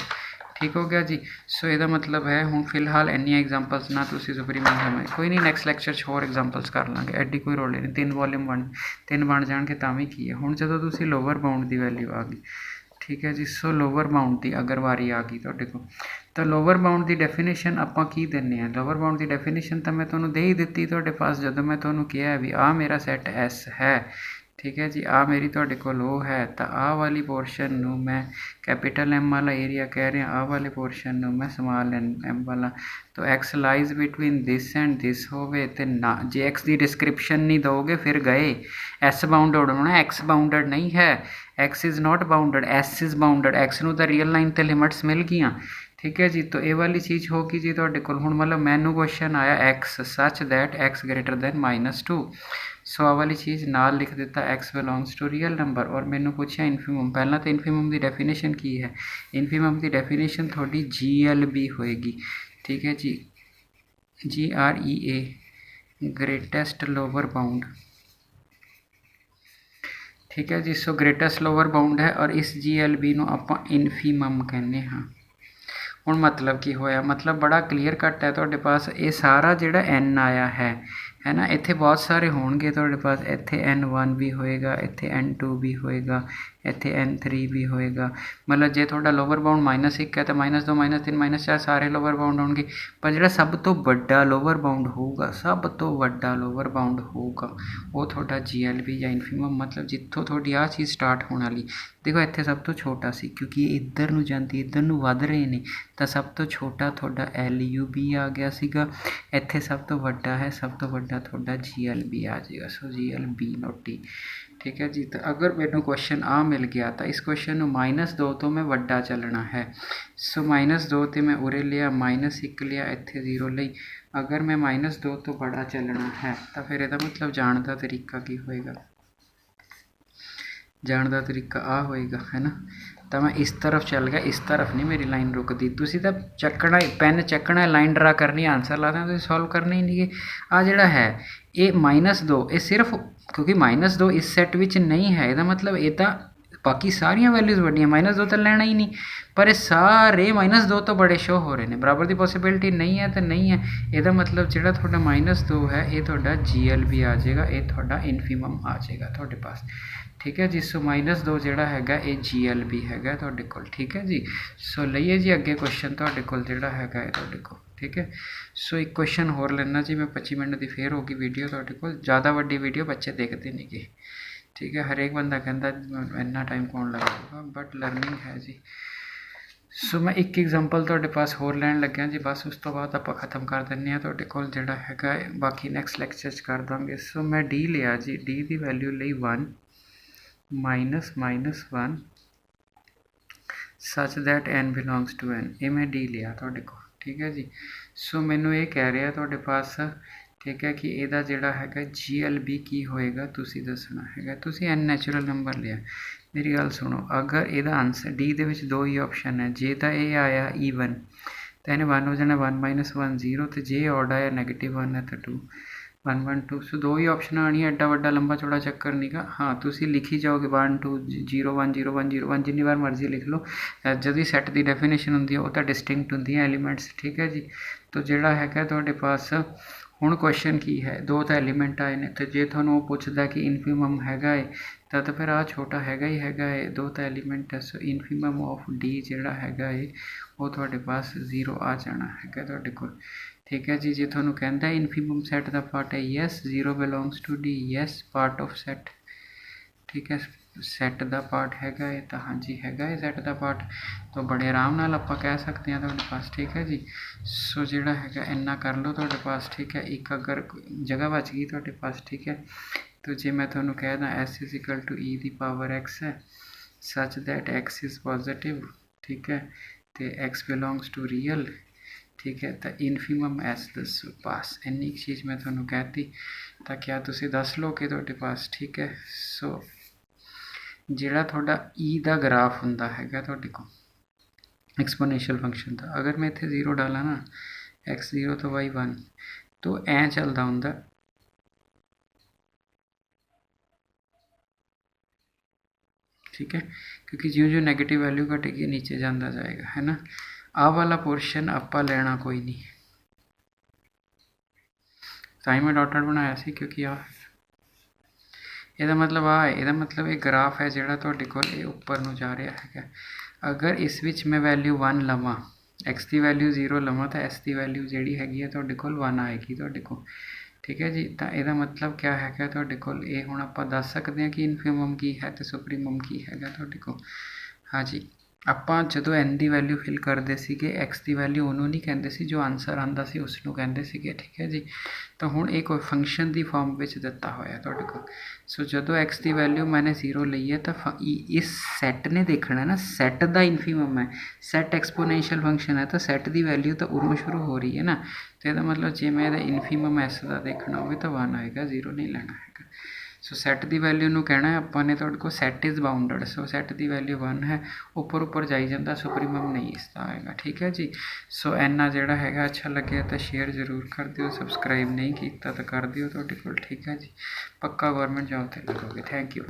S1: ਠੀਕ ਹੋ ਗਿਆ ਜੀ। ਸੋ ਇਹਦਾ ਮਤਲਬ ਹੈ ਹੁਣ ਫਿਲਹਾਲ ਇੰਨੀਆਂ ਐਗਜ਼ਾਮਪਲਸ ਨਾਲ ਤੁਸੀਂ ਸੁਪਰੀਮਮ ਸਮਝ। ਕੋਈ ਨਹੀਂ, ਨੈਕਸਟ ਲੈਕਚਰ 'ਚ ਹੋਰ ਐਗਜ਼ਾਮਪਲਸ ਕਰ ਲਾਂਗੇ। ਐਡੀ ਕੋਈ ਰੋਲ ਨਹੀਂ। 3 ਵੋਲੀਅਮ 3 ਬਣ ਜਾਣਗੇ ਤਾਂ ਵੀ ਕੀ ਹੈ। ਹੁਣ ਜਦੋਂ ਤੁਸੀਂ ਲੋਵਰ ਬਾਊਂਡ ਦੀ ਵੈਲਿਊ ਆ ਗਈ, ਠੀਕ ਹੈ ਜੀ। ਸੋ ਲੋਵਰ ਬਾਊਂਡ ਦੀ ਅਗਰ ਵਾਰੀ ਆ ਗਈ ਤੁਹਾਡੇ ਕੋਲ, ਤਾਂ ਲੋਵਰ ਬਾਊਂਡ ਦੀ ਡੈਫੀਨੇਸ਼ਨ ਆਪਾਂ ਕੀ ਦਿੰਦੇ ਹਾਂ? ਲੋਵਰ ਬਾਊਂਡ ਦੀ ਡੈਫੀਨੇਸ਼ਨ ਤਾਂ ਮੈਂ ਤੁਹਾਨੂੰ ਦੇ ਹੀ ਦਿੱਤੀ ਤੁਹਾਡੇ ਪਾਸ, ਜਦੋਂ ਮੈਂ ਤੁਹਾਨੂੰ ਕਿਹਾ ਵੀ ਆਹ ਮੇਰਾ ਸੈੱਟ S ਹੈ। ਠੀਕ ਹੈ ਜੀ। ਆਹ ਮੇਰੀ ਤੁਹਾਡੇ ਕੋਲ ਉਹ ਹੈ, ਤਾਂ ਆਹ ਵਾਲੀ ਪੋਰਸ਼ਨ ਨੂੰ ਮੈਂ ਕੈਪੀਟਲ M ਵਾਲਾ ਏਰੀਆ ਕਹਿ ਰਿਹਾ, ਆਹ ਵਾਲੇ ਪੋਰਸ਼ਨ ਨੂੰ ਮੈਂ ਸਮਾਲ m ਵਾਲਾ। ਤਾਂ x lies between this and this ਹੋਵੇ ਤੇ ਨਾ, ਜੇ x ਦੀ ਡਿਸਕ੍ਰਿਪਸ਼ਨ ਨਹੀਂ ਦੋਗੇ ਫਿਰ ਗਏ। S ਬਾਊਂਡਡ ਹੋਣਾ, x ਬਾਊਂਡਡ ਨਹੀਂ ਹੈ। x is not bounded, S is bounded. x ਨੂੰ ਤਾਂ ਰੀਅਲ ਲਾਈਨ 'ਤੇ ਲਿਮਿਟਸ ਮਿਲ ਗਈਆਂ। ਠੀਕ ਹੈ ਜੀ। ਤਾਂ ਇਹ ਵਾਲੀ ਚੀਜ਼ ਹੋ ਗਈ ਜੀ ਤੁਹਾਡੇ ਕੋਲ। ਹੁਣ ਮਤਲਬ ਮੈਨੂੰ ਕੁਐਸਚਨ ਆਇਆ x such that x greater than -2। So ਆਹ ਵਾਲੀ ਚੀਜ਼ ਨਾਲ ਲਿਖ ਦਿੱਤਾ, x belongs to real number. ਔਰ ਮੈਨੂੰ ਪੁੱਛਿਆ ਇਨਫੀਮਮ। ਪਹਿਲਾਂ ਤਾਂ ਇਨਫੀਮਮ ਦੀ ਡੈਫੀਨੇਸ਼ਨ ਕੀ ਹੈ? ਇਨਫੀਮਮ ਦੀ ਡੈਫੀਨੇਸ਼ਨ ਤੁਹਾਡੀ GLB ਹੋਏਗੀ। ਠੀਕ ਹੈ ਜੀ। GREA, greatest lower bound. ਠੀਕ ਹੈ ਜੀ। ਸੋ ਗ੍ਰੇਟੈਸਟ ਲੋਵਰ ਬਾਊਂਡ ਹੈ ਔਰ ਇਸ GLB ਨੂੰ ਆਪਾਂ ਇਨਫੀਮਮ ਕਹਿੰਦੇ ਹਾਂ। ਹੁਣ ਮਤਲਬ ਕੀ ਹੋਇਆ? ਮਤਲਬ ਬੜਾ ਕਲੀਅਰ ਕੱਟ ਹੈ ਤੁਹਾਡੇ ਪਾਸ। ਇਹ ਸਾਰਾ ਜਿਹੜਾ n ਆਇਆ ਹੈ ਨਾ, ਇੱਥੇ ਬਹੁਤ ਸਾਰੇ ਹੋਣਗੇ ਤੁਹਾਡੇ ਪਾਸ। ਇੱਥੇ n1 ਵੀ ਹੋਏਗਾ, ਇੱਥੇ n2 ਵੀ ਹੋਏਗਾ, ਇੱਥੇ n3 ਵੀ ਹੋਏਗਾ। ਮਤਲਬ ਜੇ ਤੁਹਾਡਾ ਲੋਵਰ ਬਾਊਂਡ -1 ਹੈ ਤਾਂ -2 -3 -4 ਸਾਰੇ ਲੋਵਰ ਬਾਊਂਡ ਹੋਣਗੇ। ਪਰ ਜਿਹੜਾ ਸਭ ਤੋਂ ਵੱਡਾ ਲੋਵਰ ਬਾਊਂਡ ਹੋਊਗਾ, ਸਭ ਤੋਂ ਵੱਡਾ ਲੋਵਰ ਬਾਊਂਡ ਹੋਊਗਾ, ਉਹ ਤੁਹਾਡਾ GLB ਜਾਂ ਇਨਫੀਮਮ। ਮਤਲਬ ਜਿੱਥੋਂ ਤੁਹਾਡੀ ਆਹ ਚੀਜ਼ ਸਟਾਰਟ ਹੋਣ ਵਾਲੀ, ਦੇਖੋ ਇੱਥੇ ਸਭ ਤੋਂ ਛੋਟਾ ਸੀ ਕਿਉਂਕਿ ਇੱਧਰ ਨੂੰ ਜਾਂਦੀ, ਇੱਧਰ ਨੂੰ ਵੱਧ ਰਹੇ ਨੇ, ਤਾਂ ਸਭ ਤੋਂ ਛੋਟਾ ਤੁਹਾਡਾ LUB ਆ ਗਿਆ ਸੀਗਾ। ਇੱਥੇ ਸਭ ਤੋਂ ਵੱਡਾ ਹੈ, ਸਭ ਤੋਂ ਵੱਡਾ ਤੁਹਾਡਾ GLB ਆ ਜਾਏਗਾ। ਸੋ GLB ਨੋਟੀ ठीक है जी। तो अगर मैनू क्वेश्चन आ मिल गया तो इस क्वेश्चन -2 तो मैं वड्डा चलना है। सो -2 तो मैं उरे लिया, -1 लिया, इत्थे 0 ਲਈ। अगर मैं -2 तो बड़ा चलना है तो फिर ਇਹਦਾ मतलब जाण ਦਾ तरीका की होएगा, जाण ਦਾ तरीका आ होएगा, है ना। तो मैं इस तरफ चल गया, इस तरफ नहीं मेरी लाइन रुकती। तुसी तो चकना पेन चकना, लाइन ड्रा करनी, आंसर ला देना, तुसी सॉल्व करने ही नहीं। आ जिहड़ा है ये -2 ये सिर्फ क्योंकि -2 इस सैट विच नहीं है, ਇਹਦਾ मतलब ये तो बाकी सारिया वैल्यूज़ वड्डियां, -2 तो लेना ही नहीं, पर ये सारे -2 तो बड़े शो हो रहे हैं। बराबर की पॉसिबिलिटी नहीं है तो नहीं है। ਇਹਦਾ मतलब ਜਿਹੜਾ ਤੁਹਾਡਾ -2 है ये ਤੁਹਾਡਾ GLB आ जाएगा, ये ਤੁਹਾਡਾ इन्फीमम आ जाएगा ਤੁਹਾਡੇ पास। ठीक है जी। सो -2 ਜਿਹੜਾ ਹੈਗਾ ਇਹ GLB ਹੈਗਾ ਤੁਹਾਡੇ ਕੋਲ। ठीक है जी। सो ਲਈਏ जी ਅੱਗੇ क्वेश्चन ਤੁਹਾਡੇ ਕੋਲ ਜਿਹੜਾ ਹੈਗਾ ਇਹ ਤੁਹਾਡੇ ਕੋਲ। ठीक है। सो एक क्वेश्चन होर लेना जी, मैं 25 मिनट की फिर होगी वीडियो ਤੁਹਾਡੇ ਕੋਲ। ज़्यादा वड्डी वीडियो बच्चे देखते नहीं गे। ठीक है। हरेक बंदा कहता इन्ना टाइम कौन लगाऊगा, बट लर्निंग है जी। सो मैं एक एग्जाम्पल ਤੁਹਾਡੇ पास होर लैन लग्या जी, बस उस तो बाद ਆਪਾਂ ख़त्म कर ਦਿੰਦੇ ਹਾਂ ਤੁਹਾਡੇ ਕੋਲ ਜਿਹੜਾ ਹੈਗਾ, बाकी नैक्सट ਲੈਕਚਰ 'ਚ कर ਦਾਂਗੇ। सो मैं D लिया जी, D की वैल्यू ਲਈ 1 -1 such that n belongs to n, ये मैं D लिया ਤੁਹਾਡੇ ਕੋਲ। ठीक है जी। सो मैनू ये कह रहा ਤੁਹਾਡੇ पास, ठीक है, कि ਇਹਦਾ ਜਿਹੜਾ ਹੈਗਾ GLB ਕੀ ਹੋਏਗਾ ਤੁਸੀਂ ਦੱਸਣਾ ਹੈਗਾ। ਤੁਸੀਂ n ਨੈਚੁਰਲ ਨੰਬਰ ਲਿਆ, मेरी गल सुनो। अगर ਇਹਦਾ आंसर D ਦੇ ਵਿੱਚ दो ही ऑप्शन है, जे ਤਾਂ ਇਹ आया even तो ਇਹਨੇ 1 हो जाना, 1 - 1 0, तो जे ऑड आया -1 है तो 2 1 1 2। सो दो ही ऑप्शन आनी है, एड्डा वड्डा लंबा चौड़ा चक्कर नहीं गा। हाँ तुसी लिखी जाओगे 1 2 0 1 0 1 0 1 जिन्नी बार मर्जी लिख लो। जब सैट की डेफिनेशन होंगी है वो तो डिस्टिंक्ट होंगी एलीमेंट्स। ठीक है जी। तो जोड़ा है तुहाडे पास हुण क्वेश्चन की है, दो तो एलीमेंट आए ने, तो जे तुहानूं वो पुछदा कि इनफीमम हैगा है तो फिर आ छोटा हैगा ही हैगा है, दो तो एलीमेंट है। सो इनफीमम ऑफ D जिहड़ा हैगा है वो तुहाडे पास 0 आ जाना हैगा तुहाडे कोल। ठीक है जी। जे तुहानूं कहंदा है इनफीमम सैट का पार्ट है, yes 0 belongs to D, yes part of set. ठीक है। सैट का पार्ट हैगा है तो हाँ जी हैगा है सैट का पार्ट, तो बड़े आराम नाल आपां कह सकते हैं तुहाडे पास। ठीक है जी। सो जिहड़ा हैगा इन्ना कर लो तुहाडे पास। ठीक है। एक अगर जगह बच गई तुहाडे पास, ठीक है, तो जे मैं तुहानूं कह दा S = E की पावर x है, such that x is positive. ठीक है। तो x बिलोंग्स टू रियल। ठीक है। तो इनफीमम S दसो पास, इन्नी चीज़ मैं तुहानूं कहती, तो क्या तुसी दस लो कि तुहाडे पास। ठीक है। सो जिहड़ा तुहाडा E का ग्राफ हुंदा हैगा तुहाडे कोल एक्सपोनेंशियल फंक्शन का, अगर मैं इत्थे 0 डाला ना, x 0 तो y 1, तो ऐ चलदा हुंदा। ठीक है। क्योंकि ज्यों ज्यों नैगेटिव वैल्यू घटेगी नीचे जाता जाएगा, है ना। आ वाला पोर्शन आपां लेना कोई नहीं, ताई मैं डॉट डॉट बनाया सी, क्योंकि आ ਇਹਦਾ मतलब आ है, ਇਹਦਾ मतलब ये ग्राफ है ਜਿਹੜਾ ਤੁਹਾਡੇ ਕੋਲ ਇਹ ਉੱਪਰ ਨੂੰ ਜਾ ਰਿਹਾ ਹੈਗਾ। अगर इस विच मैं वैल्यू 1 लवां, x की वैल्यू 0 लवां, तो s की वैल्यू ਜਿਹੜੀ ਹੈਗੀ ਹੈ ਤੁਹਾਡੇ ਕੋਲ 1 ਆਏਗੀ ਤੁਹਾਡੇ ਕੋਲ। ठीक है जी। तो ਇਹਦਾ मतलब क्या हैगा ਤੁਹਾਡੇ ਕੋਲ, ਇਹ ਹੁਣ ਆਪਾਂ ਦੱਸ ਸਕਦੇ ਹਾਂ ਕਿ ਇਨਫੀਮਮ ਕੀ ਹੈ ਤੇ ਸੁਪਰੀਮਮ ਕੀ ਹੈਗਾ ਤੁਹਾਡੇ ਕੋਲ। हाँ जी। ਆਪਾਂ ਜਦੋਂ n ਦੀ ਵੈਲਿਊ ਫਿਲ ਕਰਦੇ ਸੀਗੇ, x ਦੀ ਵੈਲਿਊ ਉਹਨੂੰ ਨਹੀਂ ਕਹਿੰਦੇ ਸੀ, ਜੋ ਆਨਸਰ ਆਉਂਦਾ ਸੀ ਉਸ ਨੂੰ ਕਹਿੰਦੇ ਸੀਗੇ। ਠੀਕ ਹੈ ਜੀ। ਤਾਂ ਹੁਣ ਇਹ ਕੋਈ ਫੰਕਸ਼ਨ ਦੀ ਫਾਰਮ ਵਿੱਚ ਦਿੱਤਾ ਹੋਇਆ ਤੁਹਾਡੇ ਕੋਲ। ਸੋ ਜਦੋਂ x ਦੀ ਵੈਲਿਊ मैंने 0 ਲਈ ਹੈ ਤਾਂ ਇਸ ਸੈੱਟ ਨੇ ਦੇਖਣਾ ਨਾ, ਸੈੱਟ ਦਾ ਇਨਫੀਮਮ ਹੈ, ਸੈੱਟ ਐਕਸਪੋਨੈਂਸ਼ੀਅਲ ਫੰਕਸ਼ਨ ਹੈ, ਤਾਂ ਸੈੱਟ ਦੀ ਵੈਲਿਊ ਤਾਂ ਉਰੋਂ ਸ਼ੁਰੂ ਹੋ ਰਹੀ ਹੈ ਨਾ। तो ਇਹਦਾ मतलब ਜੇ ਮੈਂ ਇਹਦਾ ਇਨਫੀਮਮ s ਦਾ ਦੇਖਣਾ ਹੋਵੇ ਤਾਂ 1 ਆਏਗਾ, 0 ਨਹੀਂ ਲੈਣਾ ਹੈਗਾ। सो सैट की वैल्यू ਨੂੰ कहना है ਆਪਾਂ ਨੇ ਤੁਹਾਡੇ ਕੋਲ set is bounded. So set की वैल्यू 1 है, उपर उपर जाई जाता, सुपरीमम नहीं इसका आएगा। ठीक है जी। सो इन्ना जिहड़ा हैगा अच्छा लगे तो शेयर जरूर कर दिओ, सबसक्राइब नहीं किया तो कर दिओ तुहाडे कोल। ठीक है जी। पक्का गौरमेंट जॉब ते लगोगे। Thank you.